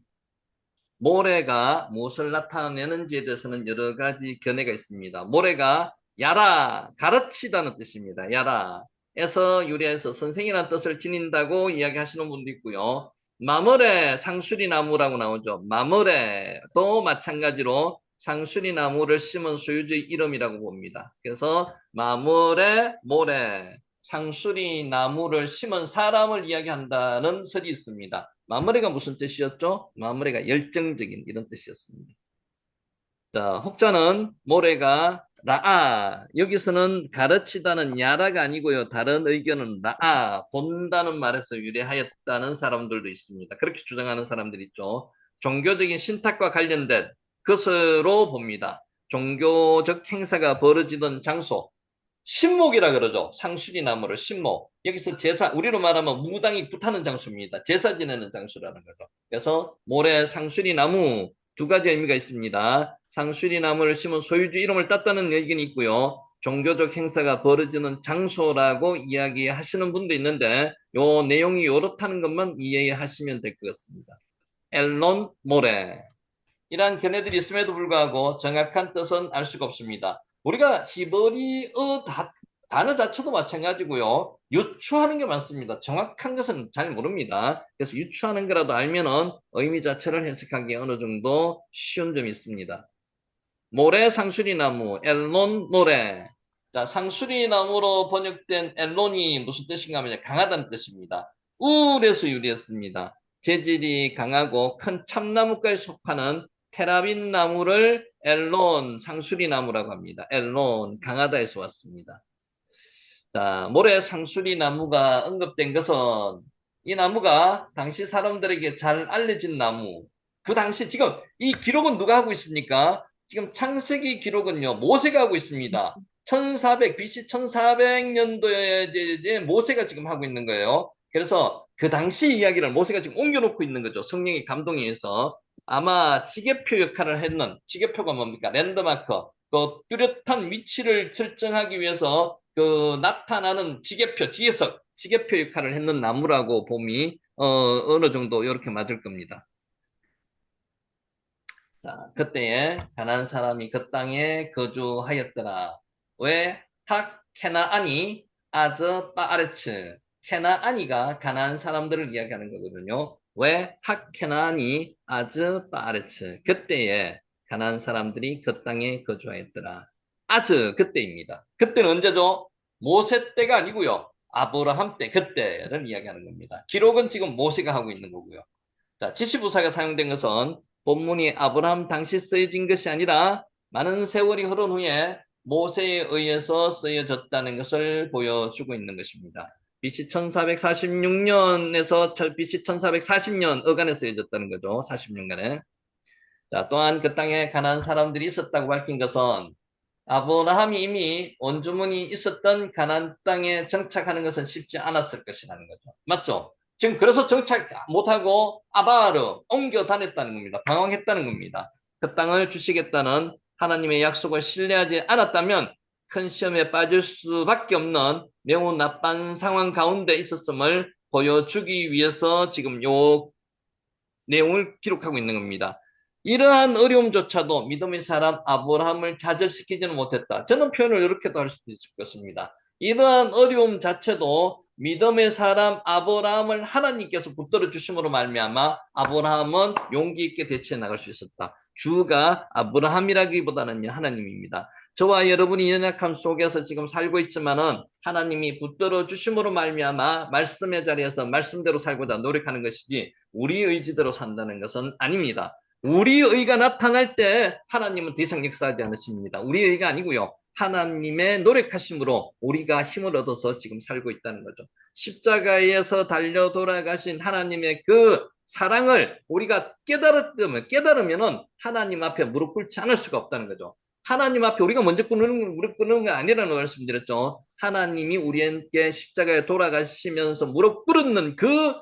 [SPEAKER 1] 모래가 무엇을 나타내는지에 대해서는 여러 가지 견해가 있습니다. 모래가 야라, 가르치다는 뜻입니다. 야라에서 유래해서 선생이라는 뜻을 지닌다고 이야기하시는 분도 있고요. 마므레, 상수리 나무라고 나오죠. 마므레도 마찬가지로 상수리 나무를 심은 소유주의 이름이라고 봅니다. 그래서 마물의 모래, 상수리 나무를 심은 사람을 이야기한다는 설이 있습니다. 마무리가 무슨 뜻이었죠? 마무리가 열정적인 이런 뜻이었습니다. 자, 혹자는 모래가 라아, 여기서는 가르치다는 야라가 아니고요. 다른 의견은 라아, 본다는 말에서 유래하였다는 사람들도 있습니다. 그렇게 주장하는 사람들이 있죠. 종교적인 신탁과 관련된 것으로 봅니다. 종교적 행사가 벌어지던 장소, 신목이라 그러죠. 상수리 나무를 신목. 여기서 제사, 우리로 말하면 무당이 굿하는 장소입니다. 제사 지내는 장소라는 거죠. 그래서 모래 상수리 나무 두 가지 의미가 있습니다. 상수리 나무를 심은 소유주 이름을 땄다는 의견이 있고요. 종교적 행사가 벌어지는 장소라고 이야기하시는 분도 있는데 요 내용이 요렇다는 것만 이해하시면 될 것 같습니다. 엘론 모래. 이러한 견해들이 있음에도 불구하고 정확한 뜻은 알 수가 없습니다. 우리가 히브리어 단어 자체도 마찬가지고요. 유추하는 게 많습니다. 정확한 것은 잘 모릅니다. 그래서 유추하는 거라도 알면은 의미 자체를 해석하기 어느 정도 쉬운 점이 있습니다. 모래 상수리 나무, 엘론 모래. 자, 상수리 나무로 번역된 엘론이 무슨 뜻인가 하면 강하다는 뜻입니다. 울에서 유래했습니다. 재질이 강하고 큰 참나무과에 속하는 테라빈 나무를 엘론, 상수리 나무라고 합니다. 엘론, 강하다에서 왔습니다. 자, 모래 상수리 나무가 언급된 것은 이 나무가 당시 사람들에게 잘 알려진 나무. 그 당시 지금 이 기록은 누가 하고 있습니까? 지금 창세기 기록은요, 모세가 하고 있습니다. 1400, BC 1400년도에 이제 모세가 지금 하고 있는 거예요. 그래서 그 당시 이야기를 모세가 지금 옮겨놓고 있는 거죠. 성령의 감동에 의해서. 아마 지게표 역할을 했는, 지게표가 뭡니까? 랜드마커. 그 뚜렷한 위치를 설정하기 위해서 그 나타나는 지게표, 지게석, 지게표 역할을 했는 나무라고 봄이 어느 정도 이렇게 맞을 겁니다. 자, 그때에 가나안 사람이 그 땅에 거주하였더라. 왜? 학 케나안이 아저 빠아레츠. 케나안이가 가나안 사람들을 이야기하는 거거든요. 왜? 학 케나안이 아저 빠아레츠. 그때에 가나안 사람들이 그 땅에 거주하였더라. 아즈 그때입니다. 그때는 언제죠? 모세 때가 아니고요. 아브라함 때, 그때를 이야기하는 겁니다. 기록은 지금 모세가 하고 있는 거고요. 자, 지시부사가 사용된 것은 본문이 아브라함 당시 쓰여진 것이 아니라 많은 세월이 흐른 후에 모세에 의해서 쓰여졌다는 것을 보여주고 있는 것입니다. BC 1446년에서 BC 1440년 어간에 쓰여졌다는 거죠. 40년간에. 자, 또한 그 땅에 가난한 사람들이 있었다고 밝힌 것은 아브라함이 이미 원주민이 있었던 가나안 땅에 정착하는 것은 쉽지 않았을 것이라는 거죠. 맞죠? 지금 그래서 정착 못하고 아바르 옮겨 다녔다는 겁니다. 방황했다는 겁니다. 그 땅을 주시겠다는 하나님의 약속을 신뢰하지 않았다면 큰 시험에 빠질 수밖에 없는 매우 나쁜 상황 가운데 있었음을 보여주기 위해서 지금 요 내용을 기록하고 있는 겁니다. 이러한 어려움조차도 믿음의 사람 아브라함을 좌절시키지는 못했다. 저는 표현을 이렇게도 할 수도 있을 것입니다. 이러한 어려움 자체도 믿음의 사람 아브라함을 하나님께서 붙들어 주심으로 말미암아 아브라함은 용기 있게 대처해 나갈 수 있었다. 주가 아브라함이라기보다는 하나님입니다. 저와 여러분이 연약함 속에서 지금 살고 있지만은 하나님이 붙들어 주심으로 말미암아 말씀의 자리에서 말씀대로 살고자 노력하는 것이지 우리 의지대로 산다는 것은 아닙니다. 우리 의가 나타날 때 하나님은 더 이상 역사하지 않으십니다. 우리 의가 아니고요. 하나님의 노력하심으로 우리가 힘을 얻어서 지금 살고 있다는 거죠. 십자가에서 달려 돌아가신 하나님의 그 사랑을 우리가 깨달으면은 하나님 앞에 무릎 꿇지 않을 수가 없다는 거죠. 하나님 앞에 우리가 먼저 무릎 꿇는 게 아니라는 말씀드렸죠. 하나님이 우리에게 십자가에 돌아가시면서 무릎 꿇는 그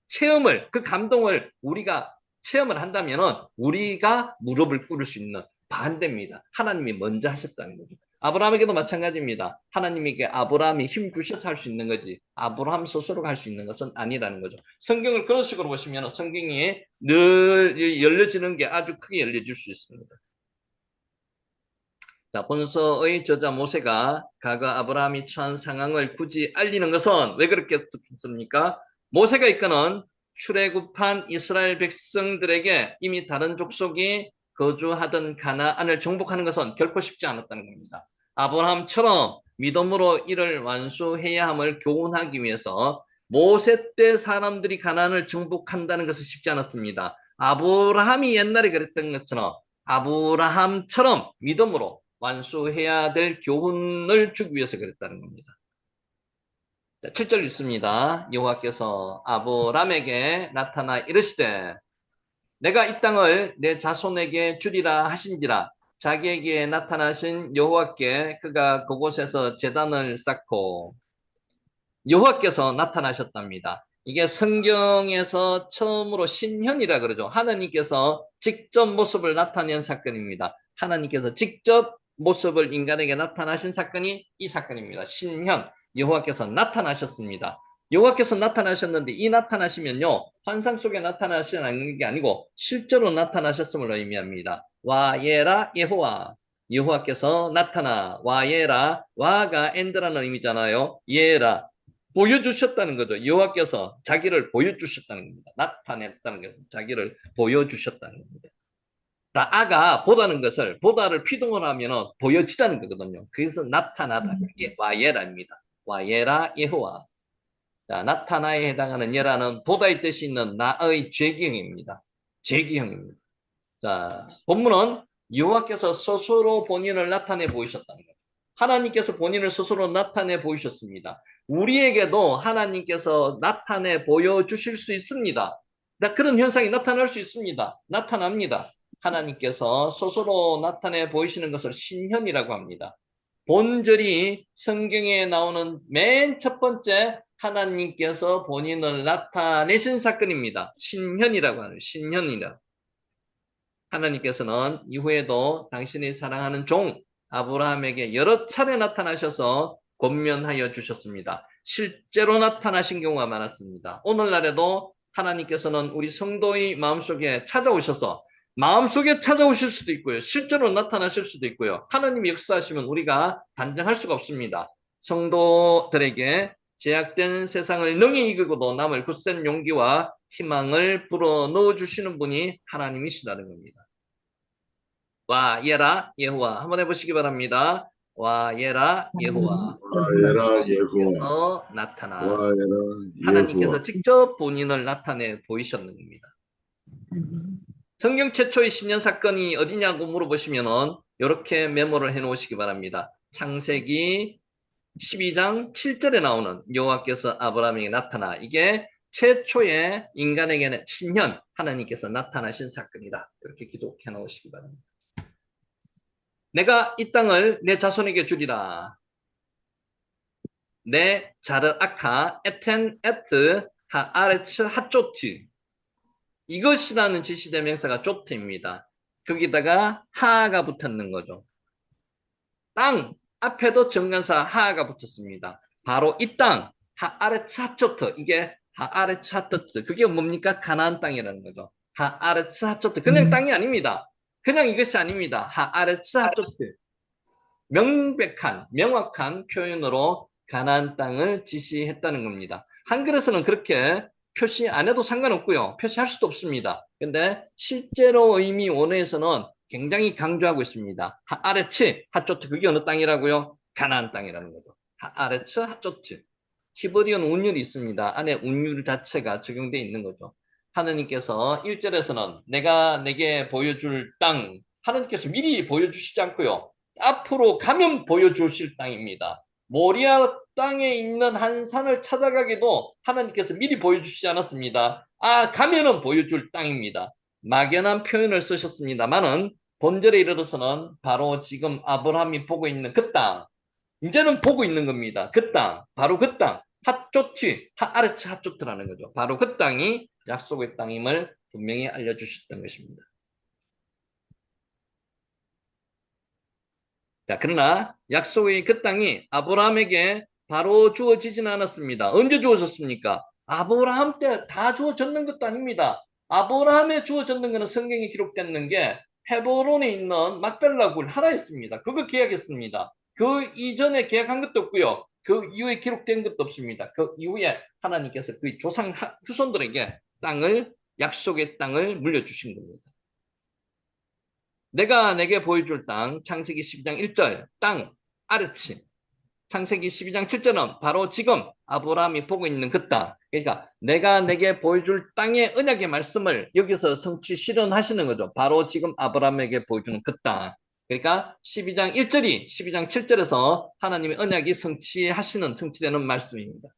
[SPEAKER 1] 체험을, 그 감동을 우리가 체험을 한다면은 우리가 무릎을 꿇을 수 있는 반대입니다. 하나님이 먼저 하셨다는 거죠. 아브라함에게도 마찬가지입니다. 하나님에게 아브라함이 힘 주셔서 할 수 있는 거지 아브라함 스스로가 할 수 있는 것은 아니라는 거죠. 성경을 그런 식으로 보시면 성경이 늘 열려지는 게 아주 크게 열려질 수 있습니다. 자, 본서의 저자 모세가 과거 아브라함이 처한 상황을 굳이 알리는 것은 왜 그렇게 했습니까? 모세가 이끄는 출애굽한 이스라엘 백성들에게 이미 다른 족속이 거주하던 가나안을 정복하는 것은 결코 쉽지 않았다는 겁니다. 아브라함처럼 믿음으로 이를 완수해야 함을 교훈하기 위해서 모세 때 사람들이 가나안을 정복한다는 것은 쉽지 않았습니다. 아브라함이 옛날에 그랬던 것처럼 아브라함처럼 믿음으로 완수해야 될 교훈을 주기 위해서 그랬다는 겁니다. 7절 읽습니다. 여호와께서 아브람에게 나타나 이르시되 내가 이 땅을 내 자손에게 주리라 하신지라. 자기에게 나타나신 여호와께 그가 그곳에서 제단을 쌓고 여호와께서 나타나셨답니다. 이게 성경에서 처음으로 신현이라 그러죠. 하나님께서 직접 모습을 나타낸 사건입니다. 하나님께서 직접 모습을 인간에게 나타나신 사건이 이 사건입니다. 신현, 여호와께서 나타나셨습니다. 여호와께서 나타나셨는데 이 나타나시면요, 환상 속에 나타나시는 게 아니고 실제로 나타나셨음을 의미합니다. 와예라 여호와, 여호와께서 나타나, 와예라, 와가 엔드라는 의미잖아요. 예라, 보여주셨다는 거죠. 여호와께서 자기를 보여주셨다는 겁니다. 나타냈다는 것은 자기를 보여주셨다는 겁니다. 아가 보다는 것을 보다를 피동을 하면 보여지다는 거거든요. 그래서 나타나다. 그게 와예라입니다. 와예라 여호와. 자, 나타나에 해당하는 예라는 보다의 뜻이 있는 나의 죄기형입니다. 죄기형입니다. 자, 본문은 여호와께서 스스로 본인을 나타내 보이셨다는 거예요. 하나님께서 본인을 스스로 나타내 보이셨습니다. 우리에게도 하나님께서 나타내 보여주실 수 있습니다. 그런 현상이 나타날 수 있습니다. 나타납니다. 하나님께서 스스로 나타내 보이시는 것을 신현이라고 합니다. 본절이 성경에 나오는 맨 첫 번째 하나님께서 본인을 나타내신 사건입니다. 신현이라고 하는 신현이라. 하나님께서는 이후에도 당신이 사랑하는 종 아브라함에게 여러 차례 나타나셔서 권면하여 주셨습니다. 실제로 나타나신 경우가 많았습니다. 오늘날에도 하나님께서는 우리 성도의 마음속에 찾아오셔서 마음속에 찾아오실 수도 있고요. 실제로 나타나실 수도 있고요. 하나님이 역사하시면 우리가 단정할 수가 없습니다. 성도들에게 제약된 세상을 능히 이기고도 남을 굳센 용기와 희망을 불어넣어 주시는 분이 하나님이시다는 겁니다. 와 예라 여호와 한번 해보시기 바랍니다. 와 예라 여호와
[SPEAKER 2] 와에라 예후와
[SPEAKER 1] 하나님께서 나타나
[SPEAKER 2] 와에라
[SPEAKER 1] 하나님께서
[SPEAKER 2] 예후와
[SPEAKER 1] 직접 본인을 나타내 보이셨는 겁니다. 성경 최초의 신년 사건이 어디냐고 물어보시면은 이렇게 메모를 해 놓으시기 바랍니다. 창세기 12장 7절에 나오는 여호와께서 아브라함에게 나타나 이게 최초의 인간에게는 신현 하나님께서 나타나신 사건이다. 이렇게 기록해 놓으시기 바랍니다. 내가 이 땅을 내 자손에게 주리라. 내 자르 아카 에텐 에트 하아레츠 핫조트 이것이라는 지시대명사가 조트입니다. 거기다가 하가 붙었는 거죠. 땅 앞에도 정관사 하가 붙었습니다. 바로 이 땅 하아레츠 핫조트 이게 하아레츠 핫조트 그게 뭡니까? 가나안 땅이라는 거죠. 하아레츠 핫조트 그냥 땅이 아닙니다. 그냥 이것이 아닙니다. 하아레츠 핫조트 명백한 명확한 표현으로 가나안 땅을 지시했다는 겁니다. 한글에서는 그렇게 표시 안 해도 상관없고요. 표시할 수도 없습니다. 근데 실제로 의미 원어에서는 굉장히 강조하고 있습니다. 하아레츠 핫조트 그게 어느 땅이라고요? 가나안 땅이라는 거죠. 하아레츠 핫조트 히브리어는 운율이 있습니다. 안에 운율 자체가 적용되어 있는 거죠. 하나님께서 1절에서는 내가 내게 보여줄 땅 하나님께서 미리 보여주시지 않고요. 앞으로 가면 보여주실 땅입니다. 모리아 땅에 있는 한 산을 찾아가기도 하나님께서 미리 보여주시지 않았습니다. 가면은 보여줄 땅입니다. 막연한 표현을 쓰셨습니다만은 본절에 이르러서는 바로 지금 아브라함이 보고 있는 그 땅, 이제는 보고 있는 겁니다. 그 땅, 바로 그 땅, 핫조트, 하아레츠 핫조트라는 거죠. 바로 그 땅이 약속의 땅임을 분명히 알려주셨던 것입니다. 자, 그러나 약속의 그 땅이 아브라함에게 바로 주어지지는 않았습니다. 언제 주어졌습니까? 아브라함 때 다 주어졌는 것도 아닙니다. 아브라함에 주어졌는 것은 성경에 기록되는 게 헤브론에 있는 막벨라 굴 하나였습니다. 그거 계약했습니다. 그 이전에 계약한 것도 없고요. 그 이후에 기록된 것도 없습니다. 그 이후에 하나님께서 그 조상 후손들에게 땅을 약속의 땅을 물려주신 겁니다. 내가 내게 보여줄 땅, 창세기 12장 1절, 땅, 아르치. 창세기 12장 7절은 바로 지금 아브라함이 보고 있는 그 땅. 그러니까 내가 내게 보여줄 땅의 언약의 말씀을 여기서 성취 실현하시는 거죠. 바로 지금 아브라함에게 보여주는 그 땅. 그러니까 12장 1절이 12장 7절에서 하나님의 언약이 성취되는 말씀입니다.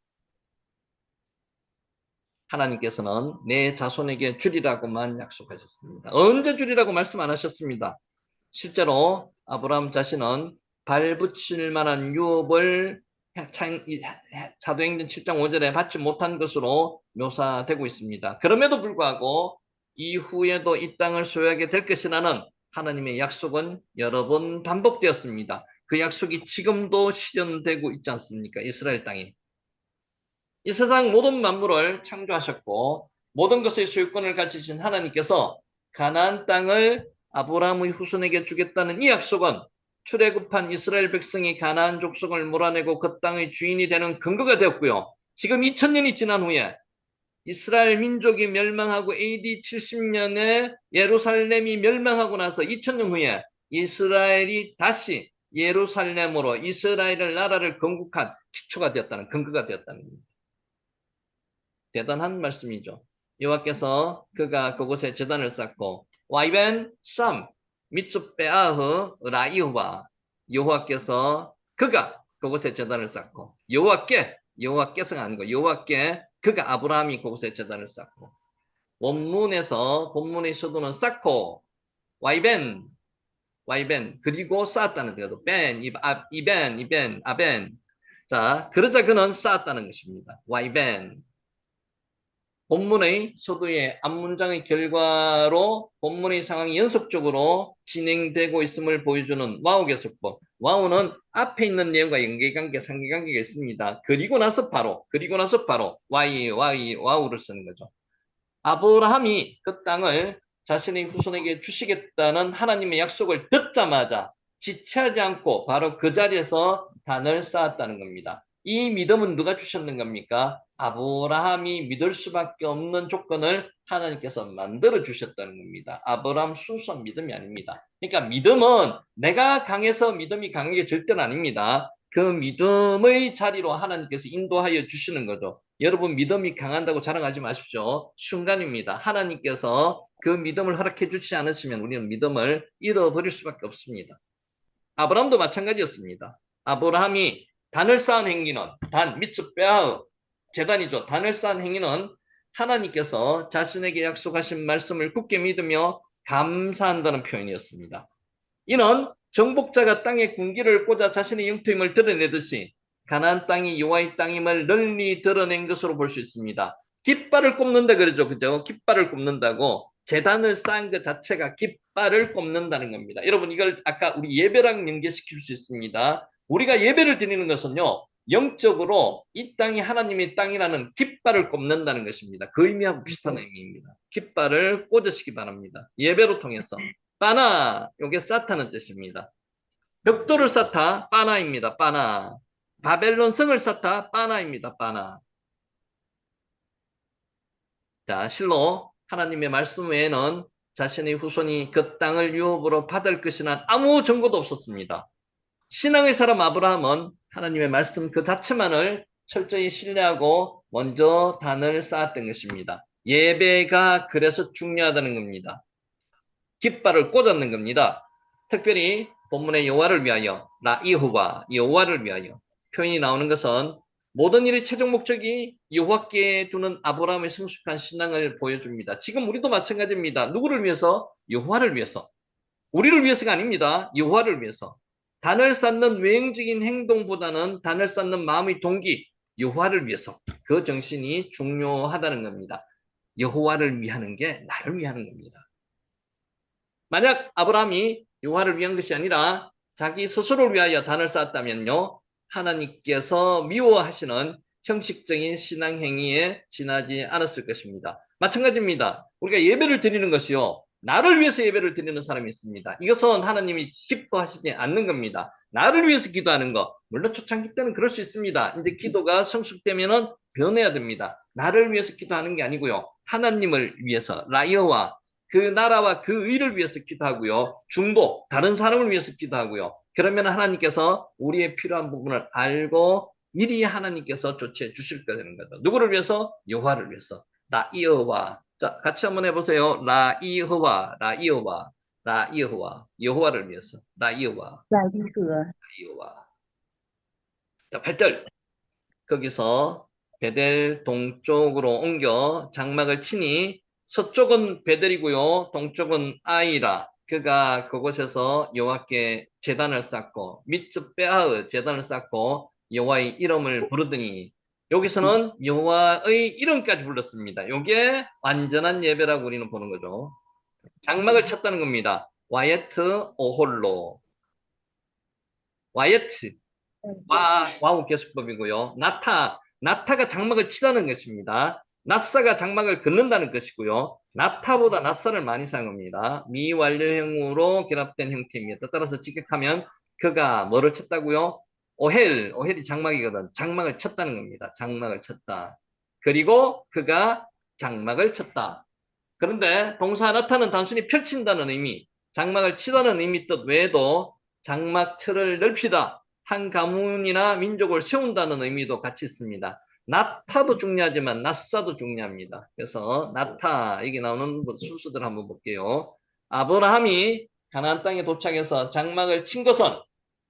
[SPEAKER 1] 하나님께서는 내 자손에게 주리라고만 약속하셨습니다. 언제 주리라고 말씀 안 하셨습니다. 실제로 아브라함 자신은 발붙일 만한 유업을 사도행전 7장 5절에 받지 못한 것으로 묘사되고 있습니다. 그럼에도 불구하고 이후에도 이 땅을 소유하게 될 것이라는 하나님의 약속은 여러 번 반복되었습니다. 그 약속이 지금도 실현되고 있지 않습니까? 이스라엘 땅에. 이 세상 모든 만물을 창조하셨고 모든 것의 소유권을 가지신 하나님께서 가나안 땅을 아브라함의 후손에게 주겠다는 이 약속은 출애굽한 이스라엘 백성이 가나안 족속을 몰아내고 그 땅의 주인이 되는 근거가 되었고요. 지금 2000년이 지난 후에 이스라엘 민족이 멸망하고 AD 70년에 예루살렘이 멸망하고 나서 2000년 후에 이스라엘이 다시 예루살렘으로 이스라엘의 나라를 건국한 기초가 되었다는 근거가 되었다는 겁니다. 대단한 말씀이죠. 여호와께서 그가 그곳에 제단을 쌓고 와이벤 쌈 미츠베아흐 라이후바 여호와께서 그가 그곳에 제단을 쌓고 여호와께서가 아니고 여호와께 그가 아브라함이 그곳에 제단을 쌓고 원문에서 본문의 서두는 쌓고 와이벤 그리고 쌓았다는 거죠. 이벤 아벤 자 그러자 그는 쌓았다는 것입니다. 와이벤 본문의 서두의 앞문장의 결과로 본문의 상황이 연속적으로 진행되고 있음을 보여주는 와우 개수법. 와우는 앞에 있는 내용과 연계관계, 상계관계가 있습니다. 그리고 나서 바로 와우를 쓰는 거죠. 아브라함이 그 땅을 자신의 후손에게 주시겠다는 하나님의 약속을 듣자마자 지체하지 않고 바로 그 자리에서 단을 쌓았다는 겁니다. 이 믿음은 누가 주셨는 겁니까? 아브라함이 믿을 수밖에 없는 조건을 하나님께서 만들어 주셨다는 겁니다. 아브라함 순수한 믿음이 아닙니다. 그러니까 믿음은 내가 강해서 믿음이 강한 게 절대는 아닙니다. 그 믿음의 자리로 하나님께서 인도하여 주시는 거죠. 여러분 믿음이 강한다고 자랑하지 마십시오. 순간입니다. 하나님께서 그 믿음을 허락해 주지 않으시면 우리는 믿음을 잃어버릴 수밖에 없습니다. 아브라함도 마찬가지였습니다. 아브라함이 단을 쌓은 행위는 미츠베아흐 제단이죠. 단을 쌓은 행위는 하나님께서 자신에게 약속하신 말씀을 굳게 믿으며 감사한다는 표현이었습니다. 이는 정복자가 땅에 군기를 꽂아 자신의 영토임을 드러내듯이 가나안 땅이 여호와의 땅임을 널리 드러낸 것으로 볼 수 있습니다. 깃발을 꼽는다 그러죠. 그죠? 깃발을 꼽는다고 제단을 쌓은 것 자체가 깃발을 꼽는다는 겁니다. 여러분 이걸 아까 우리 예배랑 연계시킬 수 있습니다. 우리가 예배를 드리는 것은요. 영적으로 이 땅이 하나님의 땅이라는 깃발을 꼽는다는 것입니다. 그 의미하고 비슷한 의미입니다. 깃발을 꽂으시기 바랍니다. 예배로 통해서. 빠나, 요게 쌓다는 뜻입니다. 벽돌을 쌓다, 빠나입니다. 빠나. 바벨론 성을 쌓다, 빠나입니다. 빠나. 자, 실로 하나님의 말씀 외에는 자신의 후손이 그 땅을 유업으로 받을 것이란 아무 증거도 없었습니다. 신앙의 사람 아브라함은 하나님의 말씀 그 자체만을 철저히 신뢰하고 먼저 단을 쌓았던 것입니다. 예배가 그래서 중요하다는 겁니다. 깃발을 꽂았는 겁니다. 특별히 본문의 여호와를 위하여 라이후바 여호와를 위하여 표현이 나오는 것은 모든 일의 최종 목적이 여호와께 두는 아브라함의 성숙한 신앙을 보여줍니다. 지금 우리도 마찬가지입니다. 누구를 위해서? 여호와를 위해서. 우리를 위해서가 아닙니다. 여호와를 위해서. 단을 쌓는 외형적인 행동보다는 단을 쌓는 마음의 동기, 여호와를 위해서. 그 정신이 중요하다는 겁니다. 여호와를 위하는 게 나를 위하는 겁니다. 만약 아브라함이 여호와를 위한 것이 아니라 자기 스스로를 위하여 단을 쌓았다면요. 하나님께서 미워하시는 형식적인 신앙 행위에 지나지 않았을 것입니다. 마찬가지입니다. 우리가 예배를 드리는 것이요. 나를 위해서 예배를 드리는 사람이 있습니다. 이것은 하나님이 기뻐하시지 않는 겁니다. 나를 위해서 기도하는 것. 물론 초창기 때는 그럴 수 있습니다. 이제 기도가 성숙되면은 변해야 됩니다. 나를 위해서 기도하는 게 아니고요. 하나님을 위해서 라이어와 그 나라와 그 의를 위해서 기도하고요. 중보, 다른 사람을 위해서 기도하고요. 그러면 하나님께서 우리의 필요한 부분을 알고 미리 하나님께서 조치해 주실 거 되는 거죠. 누구를 위해서? 여호와를 위해서. 라이어와. 자, 같이 한번 해보세요. 라이어와, 라이어와, 라이어와. 여호와를 위해서. 라이어와,
[SPEAKER 3] 来一个
[SPEAKER 1] 라이어와. 자, 8절. 거기서 베델 동쪽으로 옮겨 장막을 치니 서쪽은 베델이고요. 동쪽은 아이라. 그가 그곳에서 여호와께 제단을 쌓고 미츠베아의 제단을 쌓고 여호와의 이름을 부르더니 여기서는 여호와의 이름까지 불렀습니다. 이게 완전한 예배라고 우리는 보는 거죠. 장막을 쳤다는 겁니다. 와이트 오홀로. 와이트 와우 계수법이고요. 나타가 장막을 치다는 것입니다. 낫사가 장막을 긋는다는 것이고요. 나타보다 낫사를 많이 사용합니다. 미완료형으로 결합된 형태입니다. 따라서 직역하면 그가 뭐를 쳤다고요? 오헬이 장막이거든. 장막을 쳤다는 겁니다. 장막을 쳤다. 그리고 그가 장막을 쳤다. 그런데 동사 나타는 단순히 펼친다는 의미, 장막을 치다는 의미 뜻 외에도 장막 틀을 넓히다, 한 가문이나 민족을 세운다는 의미도 같이 있습니다. 나타도 중요하지만 낫사도 중요합니다. 그래서 나타, 여기 나오는 순서들 한번 볼게요. 아브라함이 가나안 땅에 도착해서 장막을 친 것은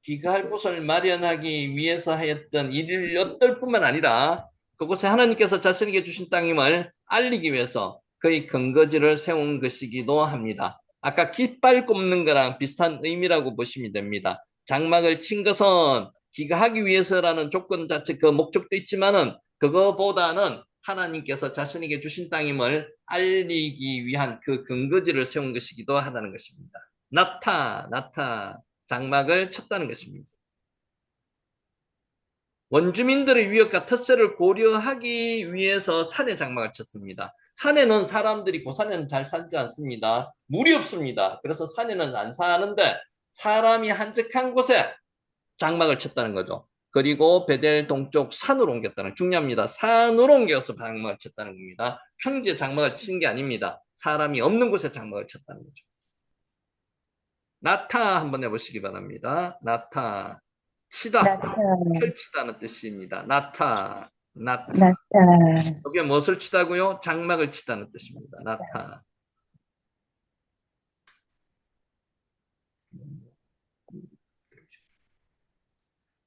[SPEAKER 1] 귀가할 곳을 마련하기 위해서 하였던 일이었을 뿐만 아니라 그곳에 하나님께서 자신에게 주신 땅임을 알리기 위해서 그의 근거지를 세운 것이기도 합니다. 아까 깃발 꼽는 거랑 비슷한 의미라고 보시면 됩니다. 장막을 친 것은 귀가하기 위해서라는 조건 자체 그 목적도 있지만은 그거보다는 하나님께서 자신에게 주신 땅임을 알리기 위한 그 근거지를 세운 것이기도 하다는 것입니다. 나타, 장막을 쳤다는 것입니다. 원주민들의 위협과 텃세를 고려하기 위해서 산에 장막을 쳤습니다. 산에는 사람들이 그 산에는 잘 살지 않습니다. 물이 없습니다. 그래서 산에는 안 사는데 사람이 한적한 곳에 장막을 쳤다는 거죠. 그리고 베델 동쪽 산으로 옮겼다는 중요합니다. 산으로 옮겨서 장막을 쳤다는 겁니다. 평지에 장막을 친 게 아닙니다. 사람이 없는 곳에 장막을 쳤다는 거죠. 나타 한번 해보시기 바랍니다. 나타, 치다,
[SPEAKER 3] 나타
[SPEAKER 1] 펼치다는 뜻입니다. 나타.
[SPEAKER 3] 나타
[SPEAKER 1] 여기에 무엇을 치다고요? 장막을 치다는 뜻입니다. 나타.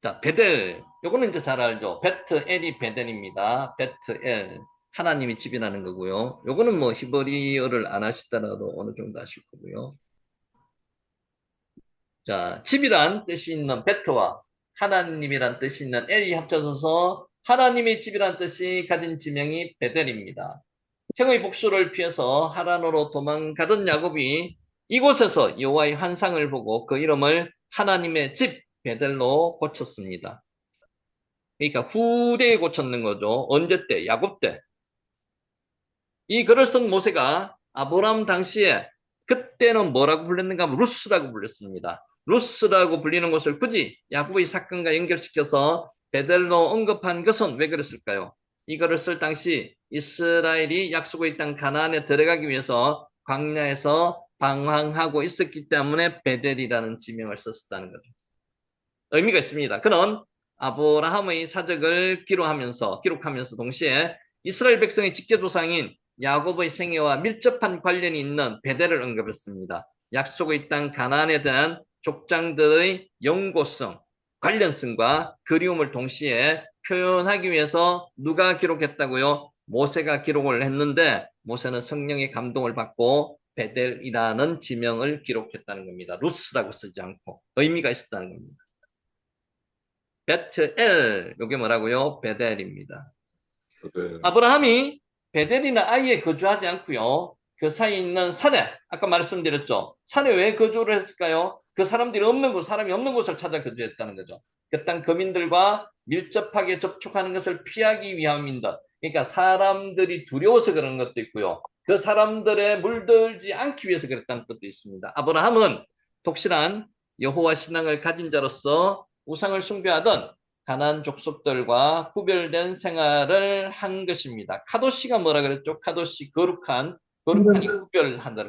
[SPEAKER 1] 자, 베델. 요거는 이제 잘 알죠. 베트엘이 베델입니다. 베트엘. 하나님이 집이라는 거고요. 요거는 뭐 히브리어를 안 하시더라도 어느 정도 아실 거고요. 자, 집이란 뜻이 있는 베트와 하나님이란 뜻이 있는 엘이 합쳐져서 하나님의 집이란 뜻이 가진 지명이 베델입니다. 형의 복수를 피해서 하란으로 도망가던 야곱이 이곳에서 여호와의 환상을 보고 그 이름을 하나님의 집 베델로 고쳤습니다. 그러니까 후대에 고쳤는 거죠. 언제 때? 야곱 때. 이 글을 쓴 모세가 아브라함 당시에 그때는 뭐라고 불렸는가 하면 루스라고 불렸습니다. 루스라고 불리는 것을 굳이 야곱의 사건과 연결시켜서 베델로 언급한 것은 왜 그랬을까요? 이거를 쓸 당시 이스라엘이 약속의 땅 가나안에 들어가기 위해서 광야에서 방황하고 있었기 때문에 베델이라는 지명을 썼다는 거죠. 의미가 있습니다. 그는 아브라함의 사적을 기록하면서 동시에 이스라엘 백성의 직계조상인 야곱의 생애와 밀접한 관련이 있는 베델을 언급했습니다. 약속의 땅 가나안에 대한 족장들의 영고성, 관련성과 그리움을 동시에 표현하기 위해서 누가 기록했다고요? 모세가 기록을 했는데 모세는 성령의 감동을 받고 베델이라는 지명을 기록했다는 겁니다. 루스라고 쓰지 않고 의미가 있었다는 겁니다. 베트엘, 이게 뭐라고요? 베델입니다.
[SPEAKER 2] 네.
[SPEAKER 1] 아브라함이 베델이나 아이에 거주하지 않고요. 그 사이에 있는 산에, 아까 말씀드렸죠. 산에 왜 거주를 했을까요? 그 사람들이 없는 곳, 사람이 없는 곳을 찾아 거주했다는 거죠. 그 땅 거민들과 밀접하게 접촉하는 것을 피하기 위함입니다. 그러니까 사람들이 두려워서 그런 것도 있고요. 그 사람들에 물들지 않기 위해서 그랬다는 것도 있습니다. 아브라함은 독실한 여호와 신앙을 가진 자로서 우상을 숭배하던 가나안 족속들과 구별된 생활을 한 것입니다. 카도시가 뭐라 그랬죠? 카도시, 거룩한, 거룩하니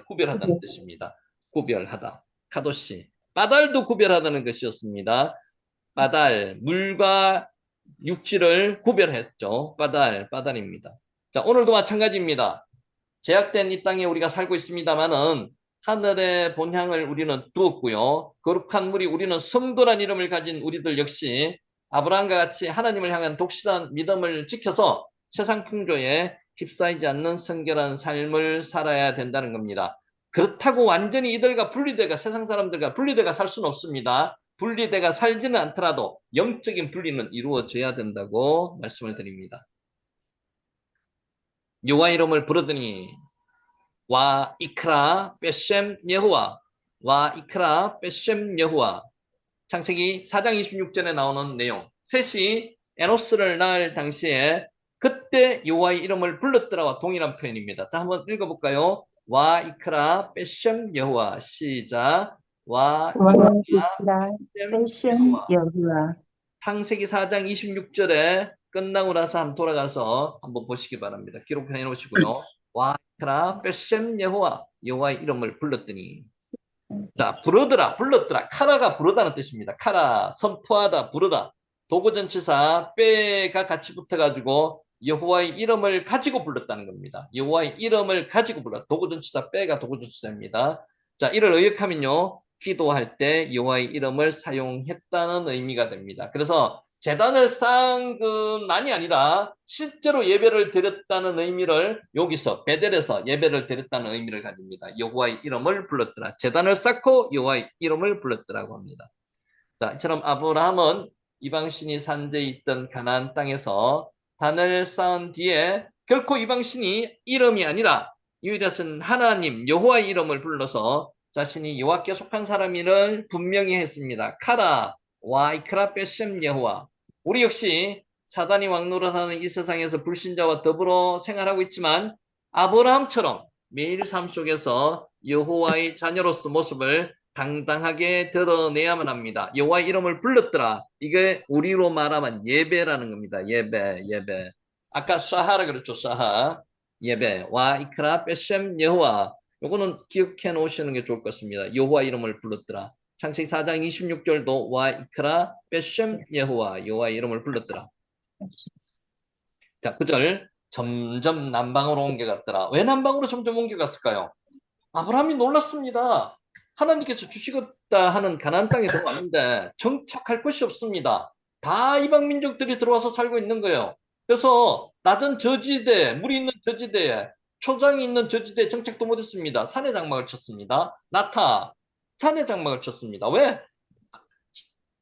[SPEAKER 1] 구별하다는 뜻입니다. 구별하다. 카도시. 바달도 구별하다는 것이었습니다. 바달, 물과 육지를 구별했죠. 바달입니다. 자, 오늘도 마찬가지입니다. 제약된 이 땅에 우리가 살고 있습니다만은 하늘의 본향을 우리는 두었고요. 거룩한 물이 우리는 성도란 이름을 가진 우리들 역시 아브라함과 같이 하나님을 향한 독실한 믿음을 지켜서 세상 풍조에 휩싸이지 않는 성결한 삶을 살아야 된다는 겁니다. 그렇다고 완전히 이들과 분리돼가 세상 사람들과 분리돼가 살 수는 없습니다. 분리돼가 살지는 않더라도 영적인 분리는 이루어져야 된다고 말씀을 드립니다. 여호와 이름을 부르더니 와 이크라 베셈 여호와 와 이크라 베셈 여호와 창세기 4장 26절에 나오는 내용. 셋이 에노스를 낳을 당시에 그때 여호와의 이름을 불렀더라와 동일한 표현입니다. 자, 한번 읽어볼까요? 와 이크라 베셈 여호와 시작. 와
[SPEAKER 3] 와이크라
[SPEAKER 1] 베셈
[SPEAKER 3] 베셈
[SPEAKER 1] 여호와.
[SPEAKER 3] 여호와.
[SPEAKER 1] 창세기 4장 26절에 끝나고 나서 한번 돌아가서 한번 보시기 바랍니다. 기록해 놓으시고요. 와 이크라 베셈 여호와 여호와의 이름을 불렀더니 자, 불렀더라. 카라가 부르다는 뜻입니다. 카라, 선포하다, 부르다. 도구전치사, 빼가 같이 붙어가지고 여호와의 이름을 가지고 불렀다는 겁니다. 여호와의 이름을 가지고 불렀다. 도구전치사, 빼가 도구전치사입니다. 자, 이를 의역하면요. 기도할 때 여호와의 이름을 사용했다는 의미가 됩니다. 그래서 제단을 쌓은 것만이 아니라 실제로 예배를 드렸다는 의미를 여기서 베델에서 예배를 드렸다는 의미를 가집니다. 여호와의 이름을 불렀더라. 제단을 쌓고 여호와의 이름을 불렀더라고 합니다. 자, 이처럼 아브라함은 이방신이 산재에 있던 가나안 땅에서 단을 쌓은 뒤에 결코 이방신이 이름이 아니라 유일하신 하나님 여호와의 이름을 불러서 자신이 여호와께 속한 사람임을 분명히 했습니다. 카라 와이크라 베셈 여호와. 우리 역시 사단이 왕노릇하는 이 세상에서 불신자와 더불어 생활하고 있지만 아브라함처럼 매일 삶 속에서 여호와의 자녀로서 모습을 당당하게 드러내야만 합니다. 여호와의 이름을 불렀더라. 이게 우리로 말하면 예배라는 겁니다. 예배. 아까 샤하라 그랬죠. 샤하. 예배. 와 이크라 베셈 여호와. 요거는 기억해 놓으시는 게 좋을 것 같습니다. 여호와 이름을 불렀더라. 창세기 4장 26절도 와 이크라 베셈 여호와 여호와의 이름을 불렀더라. 자, 9절 점점 남방으로 옮겨갔더라. 왜 남방으로 점점 옮겨갔을까요? 아브라함이 놀랐습니다. 하나님께서 주시겠다 하는 가나안 땅에 들어왔는데 정착할 곳이 없습니다. 다 이방 민족들이 들어와서 살고 있는 거예요. 그래서 낮은 저지대, 물이 있는 저지대에 초장이 있는 저지대에 정착도 못했습니다. 산에 장막을 쳤습니다. 나타, 산에 장막을 쳤습니다. 왜?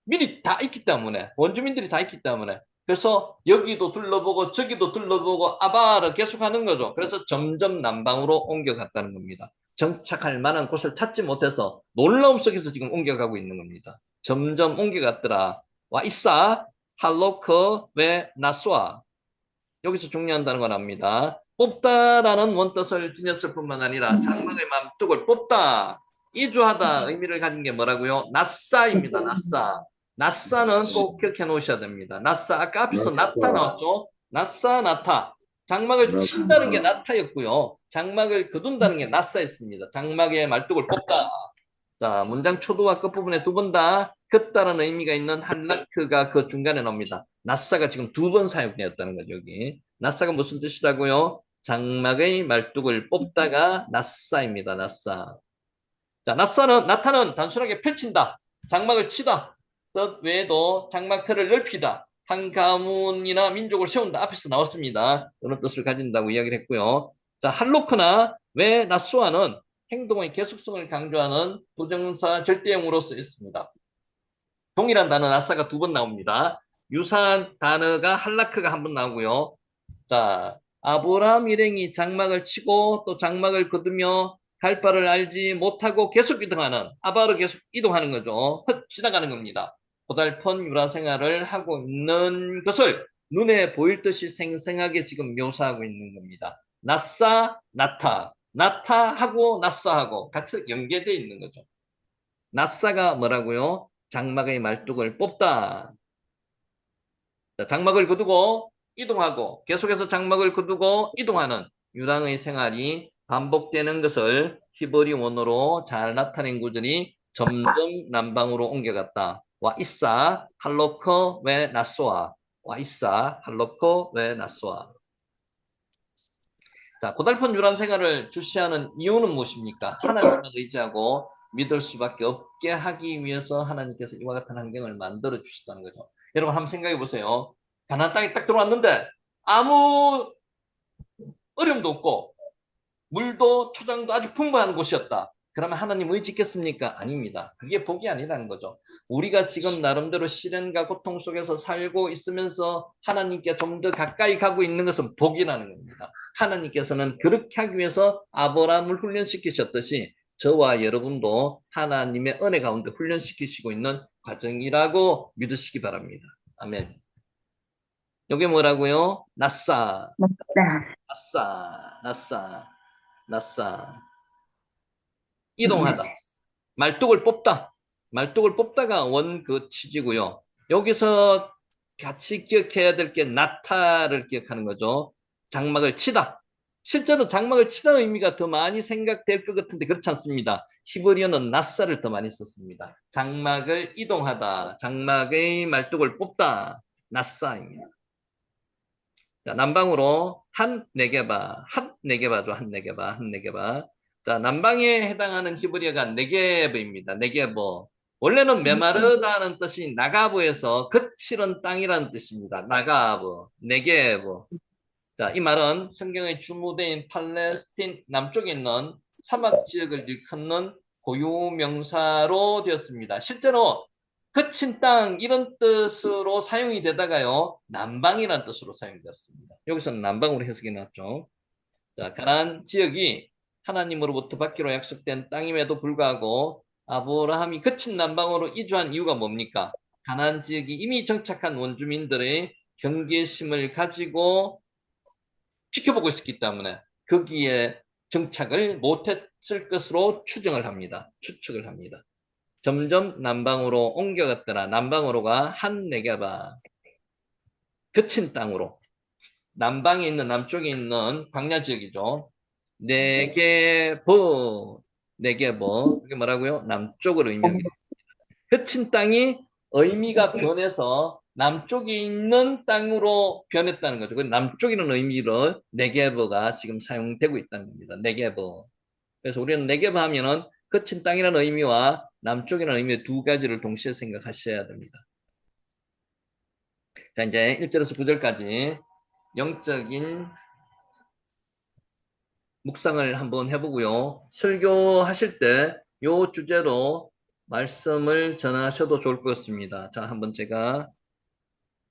[SPEAKER 1] 밀이 다 있기 때문에, 원주민들이 다 있기 때문에. 그래서 여기도 둘러보고 저기도 둘러보고 아바를 계속하는 거죠. 그래서 점점 남방으로 옮겨갔다는 겁니다. 정착할 만한 곳을 찾지 못해서 놀라움 속에서 지금 옮겨가고 있는 겁니다. 점점 옮겨갔더라. 와 이사 할로크 웨 나스와. 여기서 중요한 단어가 납니다. 뽑다라는 원뜻을 지녔을 뿐만 아니라 장막의 맘뚝을 뽑다, 이주하다 의미를 가진 게 뭐라고요? 나사입니다. 나사. 나사는 꼭 기억해 놓으셔야 됩니다. 나사, 아까 앞에서 나타 나왔죠? 나사, 나타. 장막을 친다는 게 나타였고요. 장막을 거둔다는 게 나사였습니다. 장막의 말뚝을 뽑다. 자, 문장 초도와 끝부분에 두 번 다 긋다라는 의미가 있는 할라크가 그 중간에 나옵니다. 나사가 지금 두 번 사용되었다는 거죠, 여기. 나사가 무슨 뜻이라고요? 장막의 말뚝을 뽑다가 나사입니다, 나사. 자, 나타는 단순하게 펼친다. 장막을 치다. 뜻 외에도 장막 틀을 넓히다. 한 가문이나 민족을 세운다. 앞에서 나왔습니다. 이런 뜻을 가진다고 이야기를 했고요. 자, 할로크나 왜 나수아는 행동의 계속성을 강조하는 부정사 절대형으로 쓰였습니다. 동일한 단어 나사가 두 번 나옵니다. 유사한 단어가 할라크가 한 번 나오고요. 자, 아브라함 일행이 장막을 치고 또 장막을 거두며 갈 바를 알지 못하고 계속 이동하는, 아바로 계속 이동하는 거죠. 헛 지나가는 겁니다. 고달픈 유라 생활을 하고 있는 것을 눈에 보일 듯이 생생하게 지금 묘사하고 있는 겁니다. 나사, 나타. 나타하고 나사하고 같이 연계되어 있는 거죠. 나사가 뭐라고요? 장막의 말뚝을 뽑다. 자, 장막을 거두고 이동하고 계속해서 장막을 거두고 이동하는 유랑의 생활이 반복되는 것을 히브리 원어로 잘 나타낸 구절이 점점 남방으로 옮겨갔다. 와 이사 할로커 왜 나쏘아. 와 이사 할로커 왜 나쏘아. 자, 고달픈 유란 생활을 주시하는 이유는 무엇입니까? 하나님을 의지하고 믿을 수밖에 없게 하기 위해서 하나님께서 이와 같은 환경을 만들어 주시다는 거죠. 여러분 한번 생각해 보세요. 가나안 땅에 딱 들어왔는데 아무 어려움도 없고 물도 초장도 아주 풍부한 곳이었다. 그러면 하나님 의지겠습니까? 아닙니다. 그게 복이 아니라는 거죠. 우리가 지금 나름대로 시련과 고통 속에서 살고 있으면서 하나님께 좀 더 가까이 가고 있는 것은 복이라는 겁니다. 하나님께서는 그렇게 하기 위해서 아브라함을 훈련시키셨듯이 저와 여러분도 하나님의 은혜 가운데 훈련시키시고 있는 과정이라고 믿으시기 바랍니다. 아멘. 이게 뭐라고요? 나싸,
[SPEAKER 3] 맞다.
[SPEAKER 1] 나싸, 나싸, 나싸. 이동하다. 말뚝을 뽑다. 말뚝을 뽑다가 원 그 취지고요. 여기서 같이 기억해야 될 게 나타를 기억하는 거죠. 장막을 치다. 실제로 장막을 치다 의미가 더 많이 생각될 것 같은데 그렇지 않습니다. 히브리어는 나사를 더 많이 썼습니다. 장막을 이동하다. 장막의 말뚝을 뽑다. 나사입니다. 자, 남방으로 한 네게바, 한 네게바죠. 한 네게바, 한 네게바. 자, 남방에 해당하는 히브리어가 네게브입니다. 네게브. 원래는 메마르다는 뜻이 나가브에서 거칠은 땅이라는 뜻입니다. 나가브, 네게브. 자, 이 말은 성경의 주무대인 팔레스틴 남쪽에 있는 사막 지역을 일컫는 고유 명사로 되었습니다. 실제로 거친 땅 이런 뜻으로 사용이 되다가요. 남방이라는 뜻으로 사용되었습니다. 여기서는 남방으로 해석이 났죠. 자, 가나안 지역이 하나님으로부터 받기로 약속된 땅임에도 불구하고 아브라함이 거친 남방으로 이주한 이유가 뭡니까? 가나안 지역이 이미 정착한 원주민들의 경계심을 가지고 지켜보고 있었기 때문에 거기에 정착을 못했을 것으로 추정을 합니다. 추측을 합니다. 점점 남방으로 옮겨갔더라. 남방으로가 한 네게바. 거친 땅으로. 남방에 있는 남쪽에 있는 광야 지역이죠. 네게버. 네게버. 이게 뭐라고요? 남쪽을 의미합니다. 거친 땅이 의미가 변해서 남쪽에 있는 땅으로 변했다는 거죠. 그 남쪽이라는 의미로 네게버가 지금 사용되고 있다는 겁니다. 네게버. 그래서 우리는 네게브 하면은 거친 땅이라는 의미와 남쪽이라는 의미 두 가지를 동시에 생각하셔야 됩니다. 자, 이제 1절에서 9절까지 영적인 묵상을 한번 해보고요. 설교하실 때 요 주제로 말씀을 전하셔도 좋을 것 같습니다. 자, 한번 제가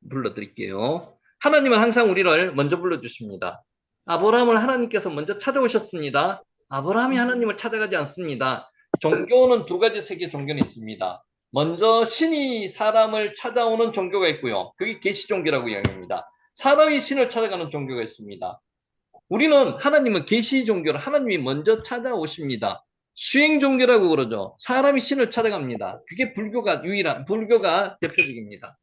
[SPEAKER 1] 불러드릴게요. 하나님은 항상 우리를 먼저 불러주십니다. 아브라함을 하나님께서 먼저 찾아오셨습니다. 아브라함이 하나님을 찾아가지 않습니다. 종교는 두 가지 세계 종교는 있습니다. 먼저 신이 사람을 찾아오는 종교가 있고요. 그게 계시 종교라고 이야기합니다. 사람이 신을 찾아가는 종교가 있습니다. 우리는 하나님은 계시 종교를 하나님이 먼저 찾아오십니다. 수행 종교라고 그러죠. 사람이 신을 찾아갑니다. 그게 불교가 대표적입니다.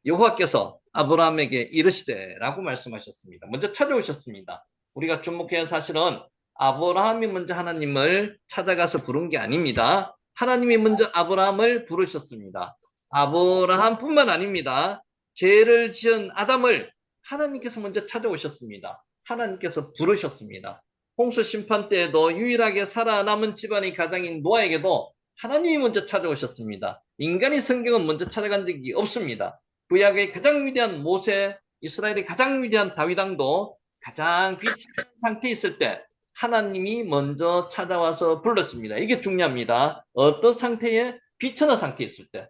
[SPEAKER 1] 여호와께서 아브라함에게 이르시되라고 말씀하셨습니다. 먼저 찾아오셨습니다. 우리가 주목해야 할 사실은 아브라함이 먼저 하나님을 찾아가서 부른 게 아닙니다. 하나님이 먼저 아브라함을 부르셨습니다. 아브라함뿐만 아닙니다. 죄를 지은 아담을 하나님께서 먼저 찾아오셨습니다. 하나님께서 부르셨습니다. 홍수 심판 때에도 유일하게 살아남은 집안의 가장인 노아에게도 하나님이 먼저 찾아오셨습니다. 인간이 성경은 먼저 찾아간 적이 없습니다. 구약의 가장 위대한 모세, 이스라엘의 가장 위대한 다윗 왕도 가장 비참한 상태에 있을 때 하나님이 먼저 찾아와서 불렀습니다. 이게 중요합니다. 어떤 상태에? 비천한 상태에 있을 때.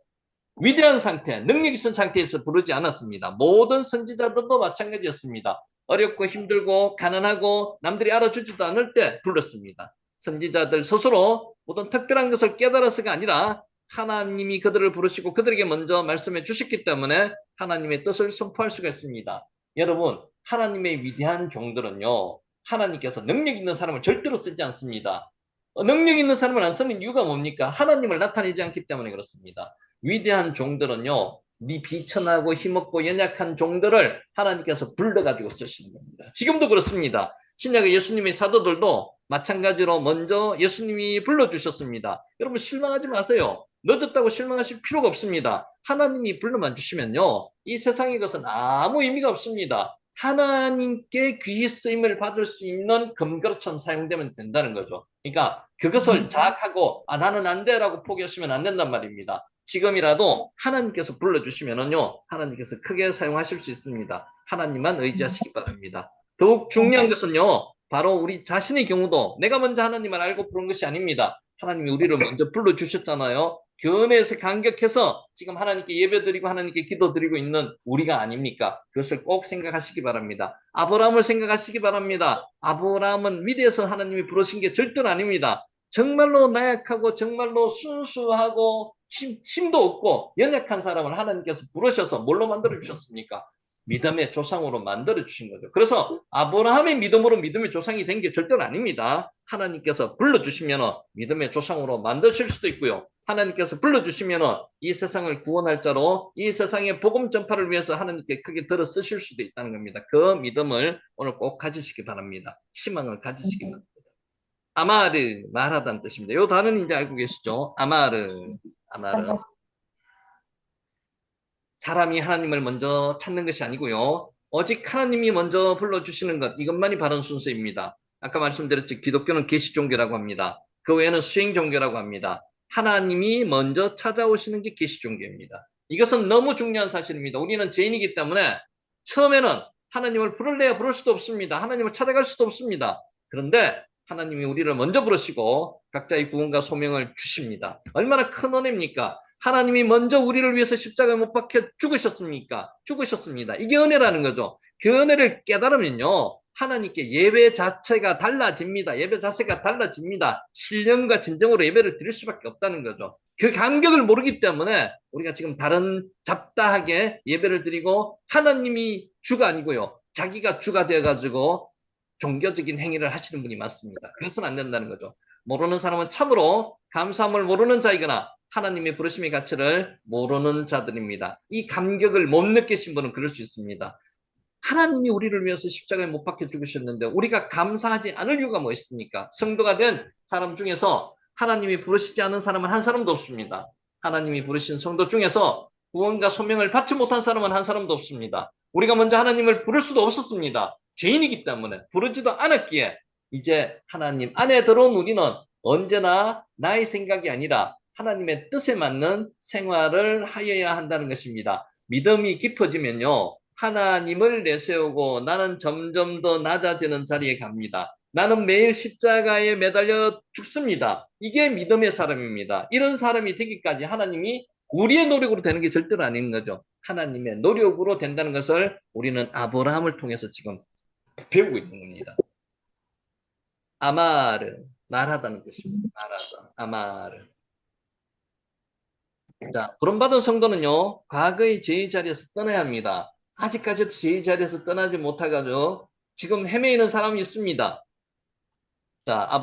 [SPEAKER 1] 위대한 상태, 능력 있는 상태에서 부르지 않았습니다. 모든 선지자들도 마찬가지였습니다. 어렵고 힘들고 가난하고 남들이 알아주지도 않을 때 불렀습니다. 선지자들 스스로 어떤 특별한 것을 깨달아서가 아니라 하나님이 그들을 부르시고 그들에게 먼저 말씀해 주셨기 때문에 하나님의 뜻을 선포할 수가 있습니다. 여러분, 하나님의 위대한 종들은요, 하나님께서 능력 있는 사람을 절대로 쓰지 않습니다. 능력 있는 사람을 안 쓰는 이유가 뭡니까? 하나님을 나타내지 않기 때문에 그렇습니다. 위대한 종들은요, 네 비천하고 힘없고 연약한 종들을 하나님께서 불러가지고 쓰시는 겁니다. 지금도 그렇습니다. 신약의 예수님의 사도들도 마찬가지로 먼저 예수님이 불러주셨습니다. 여러분 실망하지 마세요. 늦었다고 실망하실 필요가 없습니다. 하나님이 불러만 주시면요. 이 세상의 것은 아무 의미가 없습니다. 하나님께 귀히 쓰임을 받을 수 있는 금그릇처럼 사용되면 된다는 거죠. 그러니까 그것을 자학하고 나는 안 돼라고 포기하시면 안 된단 말입니다. 지금이라도 하나님께서 불러주시면은요, 하나님께서 크게 사용하실 수 있습니다. 하나님만 의지하시기 바랍니다. 더욱 중요한 것은요, 바로 우리 자신의 경우도 내가 먼저 하나님을 알고 부른 것이 아닙니다. 하나님이 우리를 먼저 불러주셨잖아요. 교회에서 감격해서 지금 하나님께 예배드리고 하나님께 기도드리고 있는 우리가 아닙니까? 그것을 꼭 생각하시기 바랍니다. 아브라함을 생각하시기 바랍니다. 아브라함은 미래에서 하나님이 부르신 게 절대로 아닙니다. 정말로 나약하고 정말로 순수하고 힘도 없고 연약한 사람을 하나님께서 부르셔서 뭘로 만들어 주셨습니까? 믿음의 조상으로 만들어 주신 거죠. 그래서 아브라함의 믿음으로 믿음의 조상이 된 게 절대로 아닙니다. 하나님께서 불러주시면 믿음의 조상으로 만드실 수도 있고요. 하나님께서 불러주시면 이 세상을 구원할 자로 이 세상의 복음 전파를 위해서 하나님께 크게 들어 쓰실 수도 있다는 겁니다. 그 믿음을 오늘 꼭 가지시기 바랍니다. 희망을 가지시기 바랍니다. 아마르, 말하다는 뜻입니다. 이 단어는 이제 알고 계시죠? 아마르. 사람이 하나님을 먼저 찾는 것이 아니고요. 오직 하나님이 먼저 불러주시는 것, 이것만이 바른 순서입니다. 아까 말씀드렸죠. 기독교는 계시 종교라고 합니다. 그 외에는 수행 종교라고 합니다. 하나님이 먼저 찾아오시는 게 계시 종교입니다. 이것은 너무 중요한 사실입니다. 우리는 죄인이기 때문에 처음에는 하나님을 부를래야 부를 수도 없습니다. 하나님을 찾아갈 수도 없습니다. 그런데 하나님이 우리를 먼저 부르시고 각자의 구원과 소명을 주십니다. 얼마나 큰 은혜입니까? 하나님이 먼저 우리를 위해서 십자가에 못 박혀 죽으셨습니까? 죽으셨습니다. 이게 은혜라는 거죠. 그 은혜를 깨달으면요. 하나님께 예배 자체가 달라집니다. 예배 자체가 달라집니다. 신령과 진정으로 예배를 드릴 수밖에 없다는 거죠. 그 감격을 모르기 때문에 우리가 지금 다른 잡다하게 예배를 드리고 하나님이 주가 아니고요. 자기가 주가 되어가지고 종교적인 행위를 하시는 분이 많습니다. 그래서는 안 된다는 거죠. 모르는 사람은 참으로 감사함을 모르는 자이거나 하나님의 부르심의 가치를 모르는 자들입니다. 이 감격을 못 느끼신 분은 그럴 수 있습니다. 하나님이 우리를 위해서 십자가에 못 박혀 죽으셨는데 우리가 감사하지 않을 이유가 뭐 있습니까? 성도가 된 사람 중에서 하나님이 부르시지 않은 사람은 한 사람도 없습니다. 하나님이 부르신 성도 중에서 구원과 소명을 받지 못한 사람은 한 사람도 없습니다. 우리가 먼저 하나님을 부를 수도 없었습니다. 죄인이기 때문에 부르지도 않았기에 이제 하나님 안에 들어온 우리는 언제나 나의 생각이 아니라 하나님의 뜻에 맞는 생활을 하여야 한다는 것입니다. 믿음이 깊어지면요. 하나님을 내세우고 나는 점점 더 낮아지는 자리에 갑니다. 나는 매일 십자가에 매달려 죽습니다. 이게 믿음의 사람입니다. 이런 사람이 되기까지 하나님이 우리의 노력으로 되는 게 절대로 아닌 거죠. 하나님의 노력으로 된다는 것을 우리는 아브라함을 통해서 지금 배우고 있는 겁니다. 아마르, 말하다는 뜻입니다. 말하다, 아마르. 자, 구원받은 성도는요, 과거의 죄의 자리에서 떠나야 합니다. 아직까지도 죄의 자리에서 떠나지 못해가지고 지금 헤매이는 사람이 있습니다. 자,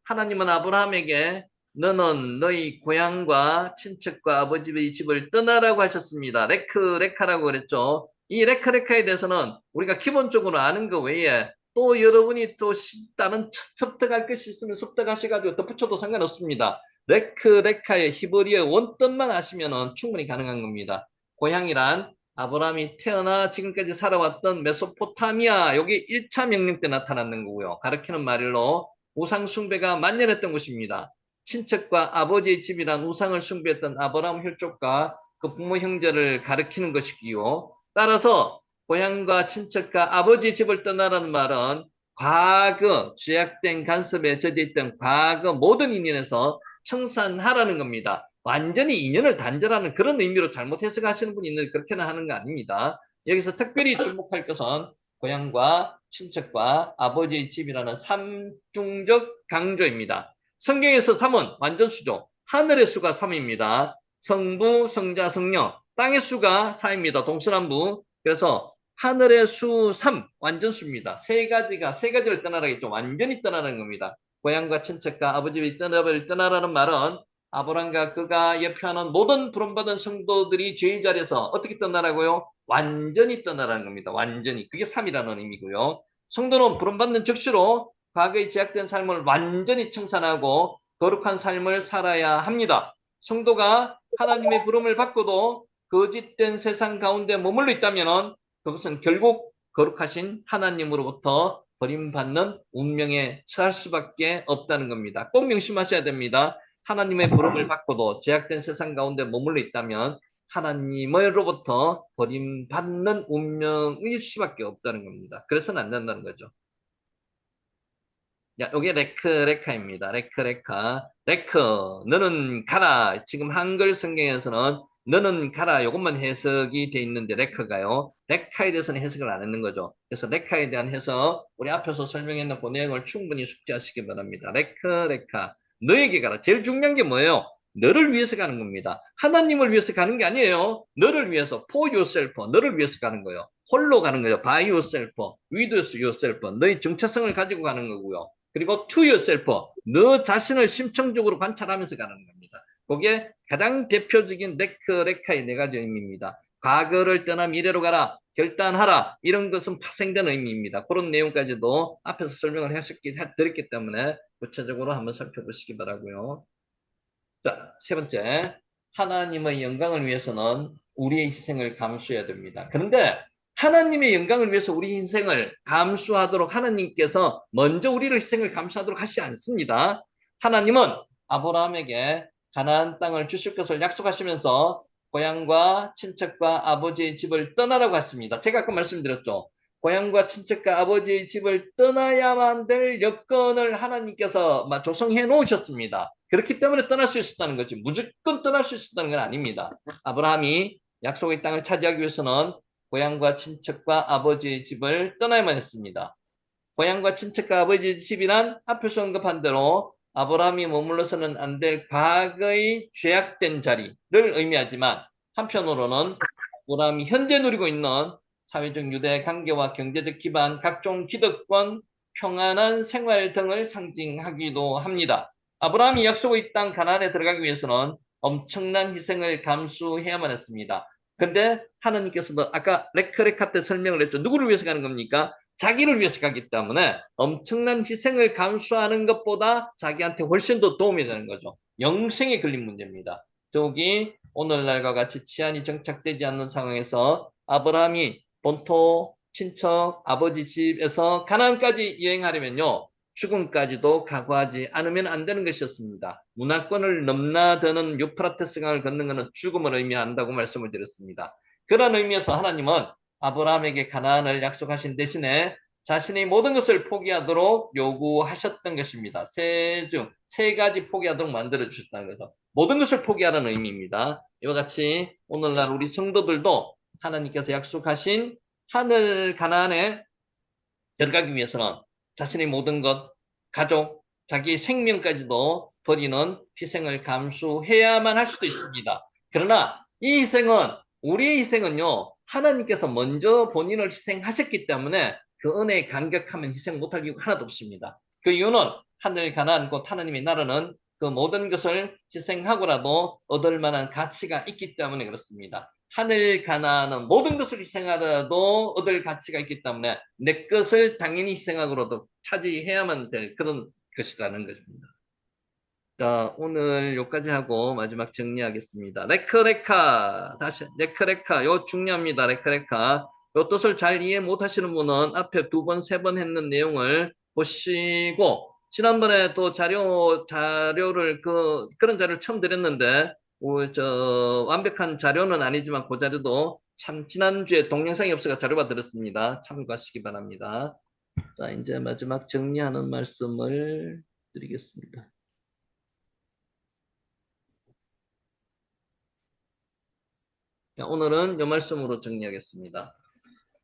[SPEAKER 1] 하나님은 아브라함에게 너는 너희 고향과 친척과 아버지의 집을 떠나라고 하셨습니다. 레카라고 그랬죠. 이 레카에 대해서는 우리가 기본적으로 아는 것 외에 또 여러분이 또 다른 섭득할 것이 있으면 섭득하셔가지고 덧붙여도 상관없습니다. 레카의 히브리어 원뜻만 아시면 충분히 가능한 겁니다. 고향이란 아브라함이 태어나 지금까지 살아왔던 메소포타미아, 여기 1차 명령 때 나타났는 거고요. 가르치는 말로 우상 숭배가 만연했던 곳입니다. 친척과 아버지의 집이란 우상을 숭배했던 아브라함 혈족과 그 부모 형제를 가리키는 것이고요. 따라서 고향과 친척과 아버지의 집을 떠나라는 말은 과거 죄악된 간섭에 젖어있던 과거 모든 인연에서 청산하라는 겁니다. 완전히 인연을 단절하는 그런 의미로 잘못 해석하시는 분이 있는데 그렇게는 하는 거 아닙니다. 여기서 특별히 주목할 것은 고향과 친척과 아버지의 집이라는 삼중적 강조입니다. 성경에서 3은 완전수죠. 하늘의 수가 3입니다. 성부, 성자, 성령. 땅의 수가 4입니다. 동서남부. 그래서 하늘의 수 3, 완전수입니다. 세 가지를 떠나라겠죠. 완전히 떠나라는 겁니다. 고향과 친척과 아버지의 떠나라는 말은 아브람과 그가 예표하는 모든 부름받은 성도들이 죄의 자리에서 어떻게 떠나라고요? 완전히 떠나라는 겁니다. 완전히. 그게 3이라는 의미고요. 성도는 부름받는 즉시로 과거의 제약된 삶을 완전히 청산하고 거룩한 삶을 살아야 합니다. 성도가 하나님의 부름을 받고도 거짓된 세상 가운데 머물러 있다면 그것은 결국 거룩하신 하나님으로부터 버림받는 운명에 처할 수밖에 없다는 겁니다. 꼭 명심하셔야 됩니다. 하나님의 부름을 받고도 제약된 세상 가운데 머물러 있다면 하나님으로부터 버림받는 운명일 수밖에 없다는 겁니다. 그래서는 안 된다는 거죠. 야, 요게 레크레카입니다. 레크레카. 레크, 너는 가라. 지금 한글 성경에서는 너는 가라. 요것만 해석이 돼 있는데, 레크가요. 레카에 대해서는 해석을 안 했는 거죠. 그래서 레카에 대한 해석, 우리 앞에서 설명했는 그 내용을 충분히 숙지하시기 바랍니다. 레크레카. 너에게 가라. 제일 중요한 게 뭐예요? 너를 위해서 가는 겁니다. 하나님을 위해서 가는 게 아니에요. 너를 위해서, for yourself, 너를 위해서 가는 거예요. 홀로 가는 거예요. by yourself, with yourself, 너의 정체성을 가지고 가는 거고요. 그리고 to yourself, 너 자신을 심층적으로 관찰하면서 가는 겁니다. 그게 가장 대표적인 레카의 네 가지 의미입니다. 과거를 떠나 미래로 가라, 결단하라, 이런 것은 파생된 의미입니다. 그런 내용까지도 앞에서 설명을 드렸기 때문에 구체적으로 한번 살펴보시기 바라고요. 자, 세 번째, 하나님의 영광을 위해서는 우리의 희생을 감수해야 됩니다. 그런데 하나님의 영광을 위해서 우리 희생을 감수하도록 하나님께서 먼저 우리를 희생을 감수하도록 하시지 않습니다. 하나님은 아브라함에게 가나안 땅을 주실 것을 약속하시면서 고향과 친척과 아버지의 집을 떠나라고 했습니다. 제가 아까 말씀드렸죠. 고향과 친척과 아버지의 집을 떠나야만 될 여건을 하나님께서 조성해 놓으셨습니다. 그렇기 때문에 떠날 수 있었다는 거지. 무조건 떠날 수 있었다는 건 아닙니다. 아브라함이 약속의 땅을 차지하기 위해서는 고향과 친척과 아버지의 집을 떠나야만 했습니다. 고향과 친척과 아버지의 집이란 앞에서 언급한 대로 아브라함이 머물러서는 안 될 과거의 죄악된 자리를 의미하지만 한편으로는 아브라함이 현재 누리고 있는 사회적 유대 관계와 경제적 기반, 각종 기득권, 평안한 생활 등을 상징하기도 합니다. 아브라함이 약속의 땅 가나안에 들어가기 위해서는 엄청난 희생을 감수해야만 했습니다. 근데 하나님께서도 아까 레크레카 때 설명을 했죠. 누구를 위해서 가는 겁니까? 자기를 위해서 가기 때문에 엄청난 희생을 감수하는 것보다 자기한테 훨씬 더 도움이 되는 거죠. 영생에 걸린 문제입니다. 더욱이 오늘날과 같이 치안이 정착되지 않는 상황에서 아브라함이 본토, 친척, 아버지 집에서 가나안까지 여행하려면요. 죽음까지도 각오하지 않으면 안 되는 것이었습니다. 문화권을 넘나드는 유프라테스 강을 걷는 것은 죽음을 의미한다고 말씀을 드렸습니다. 그런 의미에서 하나님은 아브라함에게 가나안을 약속하신 대신에 자신의 모든 것을 포기하도록 요구하셨던 것입니다. 세 가지 포기하도록 만들어 주셨다는 거죠. 모든 것을 포기하라는 의미입니다. 이와 같이 오늘날 우리 성도들도 하나님께서 약속하신 하늘 가나안에 들어가기 위해서는 자신의 모든 것, 가족, 자기의 생명까지도 버리는 희생을 감수해야만 할 수도 있습니다. 그러나 이 희생은, 우리의 희생은요, 하나님께서 먼저 본인을 희생하셨기 때문에 그 은혜에 감격하면 희생 못할 이유가 하나도 없습니다. 그 이유는 하늘 가나안 곧 하나님의 나라는 그 모든 것을 희생하고라도 얻을 만한 가치가 있기 때문에 그렇습니다. 하늘 가나안은 모든 것을 희생하더라도 얻을 가치가 있기 때문에 내 것을 당연히 희생하고라도 차지해야만 될 그런 것이라는 것입니다. 자, 오늘 여기까지 하고 마지막 정리하겠습니다. 레크레카, 다시 레크레카, 요 중요합니다. 레크레카. 요 뜻을 잘 이해 못하시는 분은 앞에 두 번, 세 번 했는 내용을 보시고 지난번에 또 자료를 그런 자료를 처음 드렸는데 완벽한 자료는 아니지만 그 자료도 참 지난주에 동영상이 없어서 자료가 들었습니다. 참고하시기 바랍니다. 자, 이제 마지막 정리하는 말씀을 드리겠습니다. 자, 오늘은 이 말씀으로 정리하겠습니다.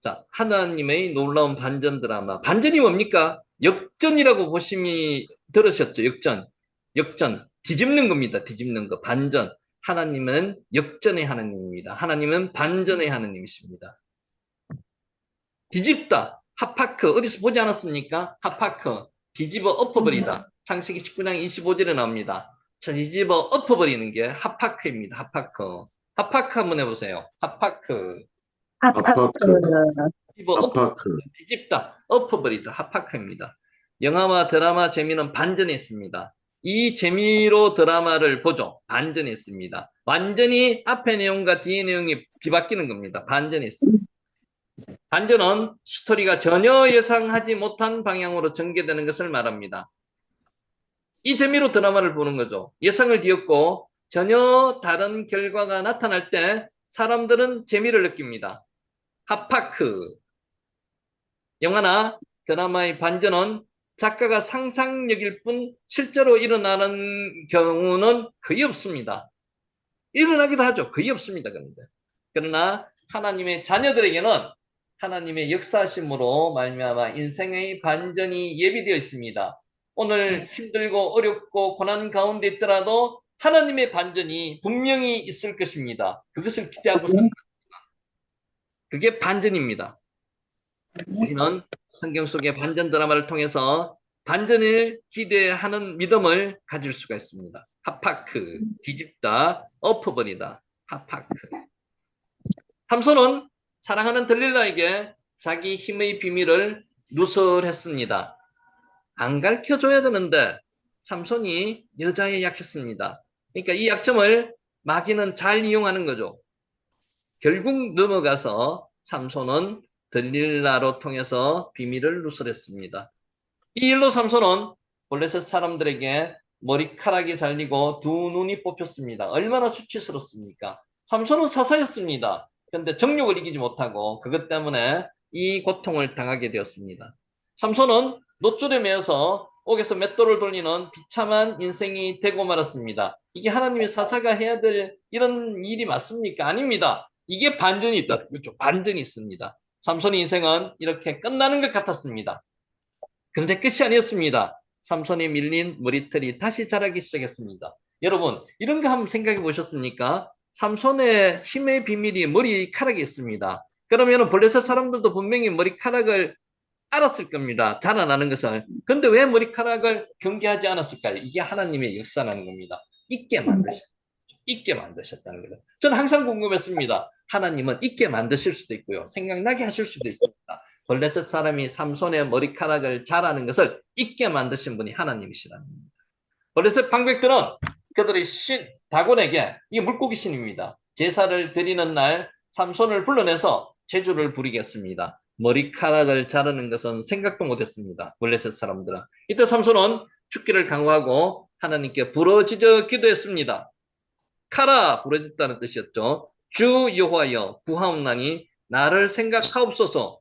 [SPEAKER 1] 자, 하나님의 놀라운 반전 드라마. 반전이 뭡니까? 역전이라고 보심이 들으셨죠? 역전. 역전. 뒤집는 겁니다. 뒤집는 거. 반전. 하나님은 역전의 하나님입니다. 하나님은 반전의 하나님이십니다. 뒤집다. 하파크. 어디서 보지 않았습니까? 하파크. 뒤집어 엎어버리다. 창세기 19장 25절에 나옵니다. 자, 뒤집어 엎어버리는 게 하파크입니다. 하파크. 하파크 한번 해보세요. 하파크.
[SPEAKER 2] 아파트, 아파크.
[SPEAKER 1] 뒤집다, 엎어버리다, 하파크입니다. 영화와 드라마 재미는 반전이 있습니다. 이 재미로 드라마를 보죠. 반전이 있습니다. 완전히 앞의 내용과 뒤의 내용이 뒤바뀌는 겁니다. 반전이 있습니다. 반전은 스토리가 전혀 예상하지 못한 방향으로 전개되는 것을 말합니다. 이 재미로 드라마를 보는 거죠. 예상을 뒤엎고 전혀 다른 결과가 나타날 때 사람들은 재미를 느낍니다. 핫파크. 영화나 드라마의 반전은 작가가 상상력일 뿐 실제로 일어나는 경우는 거의 없습니다. 일어나기도 하죠. 거의 없습니다. 그런데. 그러나 하나님의 자녀들에게는 하나님의 역사심으로 말미암아 인생의 반전이 예비되어 있습니다. 오늘 힘들고 어렵고 고난 가운데 있더라도 하나님의 반전이 분명히 있을 것입니다. 그것을 기대하고 삽니다. 그게 반전입니다. 우리는 성경 속의 반전 드라마를 통해서 반전을 기대하는 믿음을 가질 수가 있습니다. 핫파크, 뒤집다, 엎어버리다, 핫파크. 삼손은 사랑하는 들릴라에게 자기 힘의 비밀을 누설했습니다. 안 가르쳐줘야 되는데 삼손이 여자에 약했습니다. 그러니까 이 약점을 마귀는 잘 이용하는 거죠. 결국 넘어가서 삼손은 들릴라로 통해서 비밀을 누설했습니다. 이 일로 삼손은 블레셋 사람들에게 머리카락이 잘리고 두 눈이 뽑혔습니다. 얼마나 수치스럽습니까? 삼손은 사사였습니다. 그런데 정욕을 이기지 못하고 그것 때문에 이 고통을 당하게 되었습니다. 삼손은 노줄에 매어서 옥에서 맷돌을 돌리는 비참한 인생이 되고 말았습니다. 이게 하나님의 사사가 해야 될 이런 일이 맞습니까? 아닙니다. 이게 반전이 있다. 그렇죠. 반전이 있습니다. 삼손의 인생은 이렇게 끝나는 것 같았습니다. 그런데 끝이 아니었습니다. 삼손이 밀린 머리털이 다시 자라기 시작했습니다. 여러분, 이런 거 한번 생각해 보셨습니까? 삼손의 힘의 비밀이 머리카락에 있습니다. 그러면 블레셋 사람들도 분명히 머리카락을 알았을 겁니다. 자라나는 것을. 그런데 왜 머리카락을 경계하지 않았을까요? 이게 하나님의 역사라는 겁니다. 있게 만드셨다는 거죠. 저는 항상 궁금했습니다. 하나님은 있게 만드실 수도 있고요. 생각나게 하실 수도 있습니다. 블레셋 사람이 삼손의 머리카락을 자라는 것을 있게 만드신 분이 하나님이시라는 겁니다. 블레셋 방백들은 그들의 신, 다곤에게, 이게 물고기 신입니다. 제사를 드리는 날 삼손을 불러내서 제주를 부리겠습니다. 머리카락을 자르는 것은 생각도 못했습니다. 블레셋 사람들은. 이때 삼손은 죽기를 강구하고 하나님께 부르짖어 기도했습니다. 카라, 부르짖다는 뜻이었죠. 주 여호와여 구하옵나니 나를 생각하옵소서.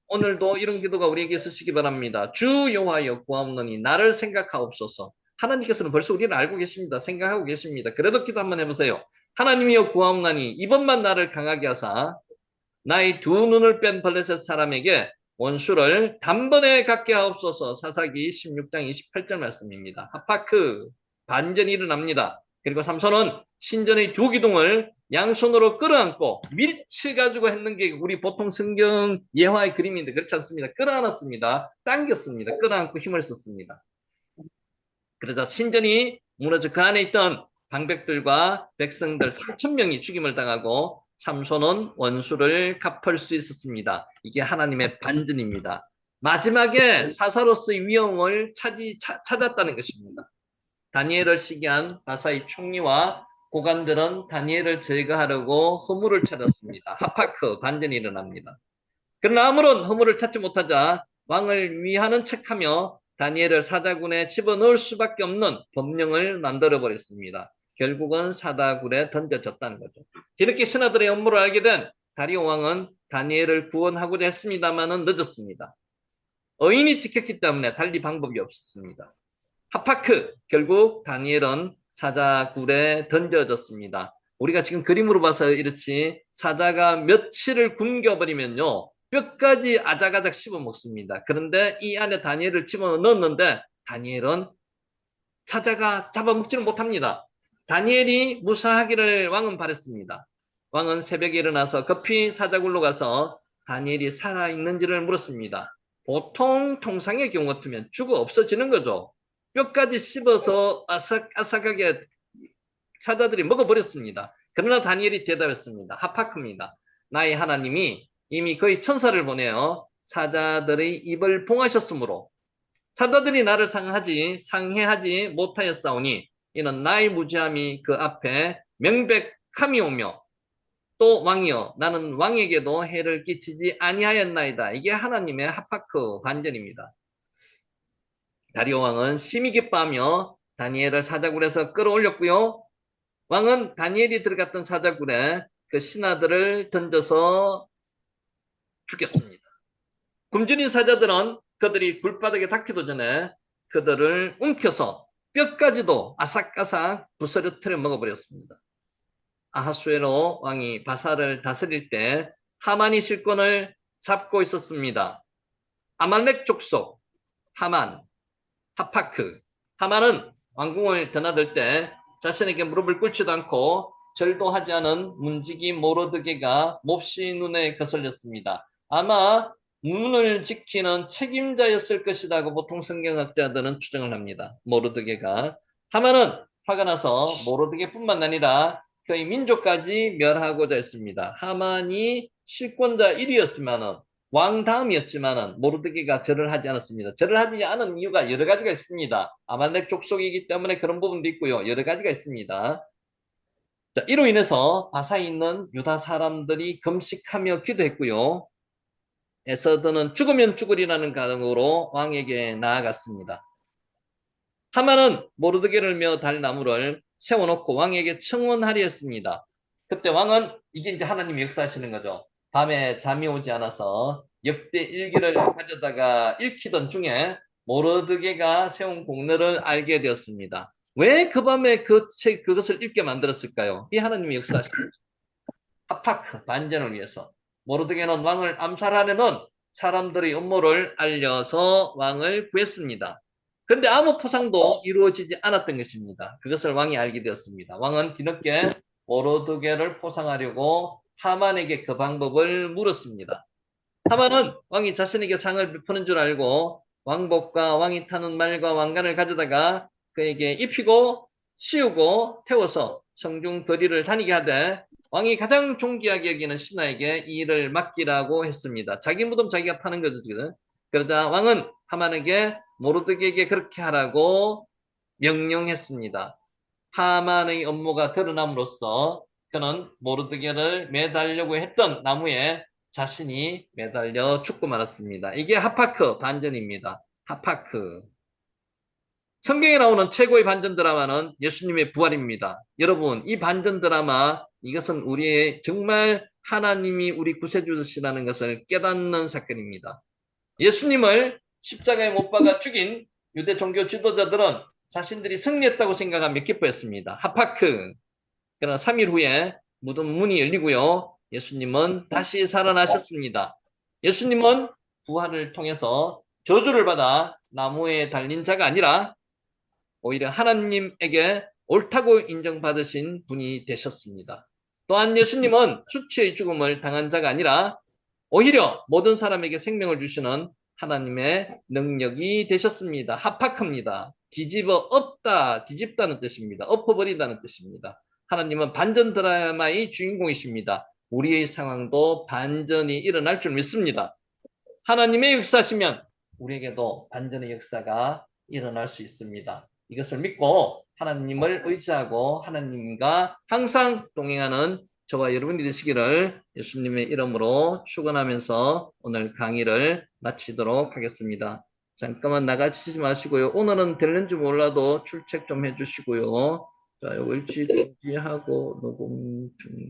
[SPEAKER 1] 오늘도 이런 기도가 우리에게 있으시기 바랍니다. 주 여호와여 구하옵나니 나를 생각하옵소서. 하나님께서는 벌써 우리를 알고 계십니다. 생각하고 계십니다. 그래도 기도 한번 해보세요. 하나님이여 구하옵나니 이번만 나를 강하게 하사 나의 두 눈을 뺀 블레셋 사람에게 원수를 단번에 갖게 하옵소서. 사사기 16장 28절 말씀입니다. 하파크 반전이 일어납니다. 그리고 삼손은 신전의 두 기둥을 양손으로 끌어안고 밀쳐가지고 했는 게 우리 보통 성경 예화의 그림인데 그렇지 않습니다. 끌어안았습니다. 당겼습니다. 끌어안고 힘을 썼습니다. 그러자 신전이 무너져 그 안에 있던 방백들과 백성들 3,000명이 죽임을 당하고 삼손은 원수를 갚을 수 있었습니다. 이게 하나님의 반전입니다. 마지막에 사사로서의 위엄을 찾았다는 것입니다. 다니엘을 시기한 바사의 총리와 고관들은 다니엘을 제거하려고 허물을 찾았습니다. 하파크 반전이 일어납니다. 그러나 아무런 허물을 찾지 못하자 왕을 위하는 척하며 다니엘을 사자군에 집어넣을 수밖에 없는 법령을 만들어버렸습니다. 결국은 사자굴에 던져졌다는 거죠. 뒤늦게 신하들의 업무를 알게 된 다리오 왕은 다니엘을 구원하고자 했습니다마는 늦었습니다. 의인이 지켰기 때문에 달리 방법이 없었습니다. 하파크, 결국 다니엘은 사자굴에 던져졌습니다. 우리가 지금 그림으로 봐서 이렇지 사자가 며칠을 굶겨버리면요 뼈까지 아작아작 씹어먹습니다. 그런데 이 안에 다니엘을 집어넣었는데 다니엘은 사자가 잡아먹지는 못합니다. 다니엘이 무사하기를 왕은 바랬습니다. 왕은 새벽에 일어나서 급히 사자굴로 가서 다니엘이 살아있는지를 물었습니다. 보통 통상의 경우 같으면 죽어 없어지는 거죠. 뼈까지 씹어서 아삭아삭하게 사자들이 먹어버렸습니다. 그러나 다니엘이 대답했습니다. 하파크입니다. 나의 하나님이 이미 거의 천사를 보내어 사자들의 입을 봉하셨으므로 사자들이 나를 상해하지 못하였사오니 이는 나의 무지함이 그 앞에 명백함이 오며 또 왕이여 나는 왕에게도 해를 끼치지 아니하였나이다. 이게 하나님의 하파크 반전입니다. 다리오 왕은 심히 기뻐하며 다니엘을 사자굴에서 끌어올렸고요. 왕은 다니엘이 들어갔던 사자굴에 그 신하들을 던져서 죽였습니다. 굶주린 사자들은 그들이 굴바닥에 닿기도 전에 그들을 움켜서 뼈까지도 아삭아삭 부스러뜨려 먹어버렸습니다. 아하수에로 왕이 바사를 다스릴 때 하만이 실권을 잡고 있었습니다. 아말렉 족속 하만, 하파크. 하만은 왕궁을 드나들 때 자신에게 무릎을 꿇지도 않고 절도 하지 않은 문지기 모르드게가 몹시 눈에 거슬렸습니다. 아마 문을 지키는 책임자였을 것이라고 보통 성경학자들은 추정을 합니다. 모르드게가. 하만은 화가 나서 모르드게뿐만 아니라 그의 민족까지 멸하고자 했습니다. 하만이 실권자 1위였지만은 왕 다음이었지만은 모르드게가 절을 하지 않았습니다. 절을 하지 않은 이유가 여러 가지가 있습니다. 아말렉 족속이기 때문에 그런 부분도 있고요. 여러 가지가 있습니다. 자, 이로 인해서 바사에 있는 유다 사람들이 금식하며 기도했고요. 에서드는 죽으면 죽으리라는 가정으로 왕에게 나아갔습니다. 하만은 모르드게를 메어 달 나무를 세워놓고 왕에게 청혼하려 했습니다. 그때 왕은 이게 이제 하나님이 역사하시는 거죠. 밤에 잠이 오지 않아서 역대 일기를 가져다가 읽히던 중에 모르드게가 세운 공로를 알게 되었습니다. 왜 그 밤에 그것을 읽게 만들었을까요? 이 하나님이 역사하시는 거죠. 하파크 반전을 위해서. 모르드게는 왕을 암살하려는 사람들의 음모를 알려서 왕을 구했습니다. 그런데 아무 포상도 이루어지지 않았던 것입니다. 그것을 왕이 알게 되었습니다. 왕은 뒤늦게 모르드게를 포상하려고 하만에게 그 방법을 물었습니다. 하만은 왕이 자신에게 상을 베푸는 줄 알고 왕복과 왕이 타는 말과 왕관을 가져다가 그에게 입히고 씌우고 태워서 성중 거리를 다니게 하되 왕이 가장 존귀하게 여기는 신하에게 이 일을 맡기라고 했습니다. 자기 무덤 자기가 파는 거죠. 그러자 왕은 하만에게 모르드게에게 그렇게 하라고 명령했습니다. 하만의 업무가 드러남으로써 그는 모르드게를 매달려고 했던 나무에 자신이 매달려 죽고 말았습니다. 이게 하파크 반전입니다. 하파크. 성경에 나오는 최고의 반전 드라마는 예수님의 부활입니다. 여러분, 이 반전 드라마, 이것은 우리의 정말 하나님이 우리 구세주시라는 것을 깨닫는 사건입니다. 예수님을 십자가에 못 박아 죽인 유대 종교 지도자들은 자신들이 승리했다고 생각하며 기뻐했습니다. 하파크. 그러나 3일 후에 무덤 문이 열리고요. 예수님은 다시 살아나셨습니다. 예수님은 부활을 통해서 저주를 받아 나무에 달린 자가 아니라 오히려 하나님에게 옳다고 인정받으신 분이 되셨습니다. 또한 예수님은 수치의 죽음을 당한 자가 아니라 오히려 모든 사람에게 생명을 주시는 하나님의 능력이 되셨습니다. 합학합니다. 뒤집어 엎다, 뒤집다는 뜻입니다. 엎어버리다는 뜻입니다. 하나님은 반전 드라마의 주인공이십니다. 우리의 상황도 반전이 일어날 줄 믿습니다. 하나님의 역사시면 우리에게도 반전의 역사가 일어날 수 있습니다. 이것을 믿고 하나님을 의지하고 하나님과 항상 동행하는 저와 여러분이 되시기를 예수님의 이름으로 축원하면서 오늘 강의를 마치도록 하겠습니다. 잠깐만 나가시지 마시고요. 오늘은 될는지 몰라도 출첵 좀 해주시고요. 자, 요거 일치 중지하고 녹음 중지.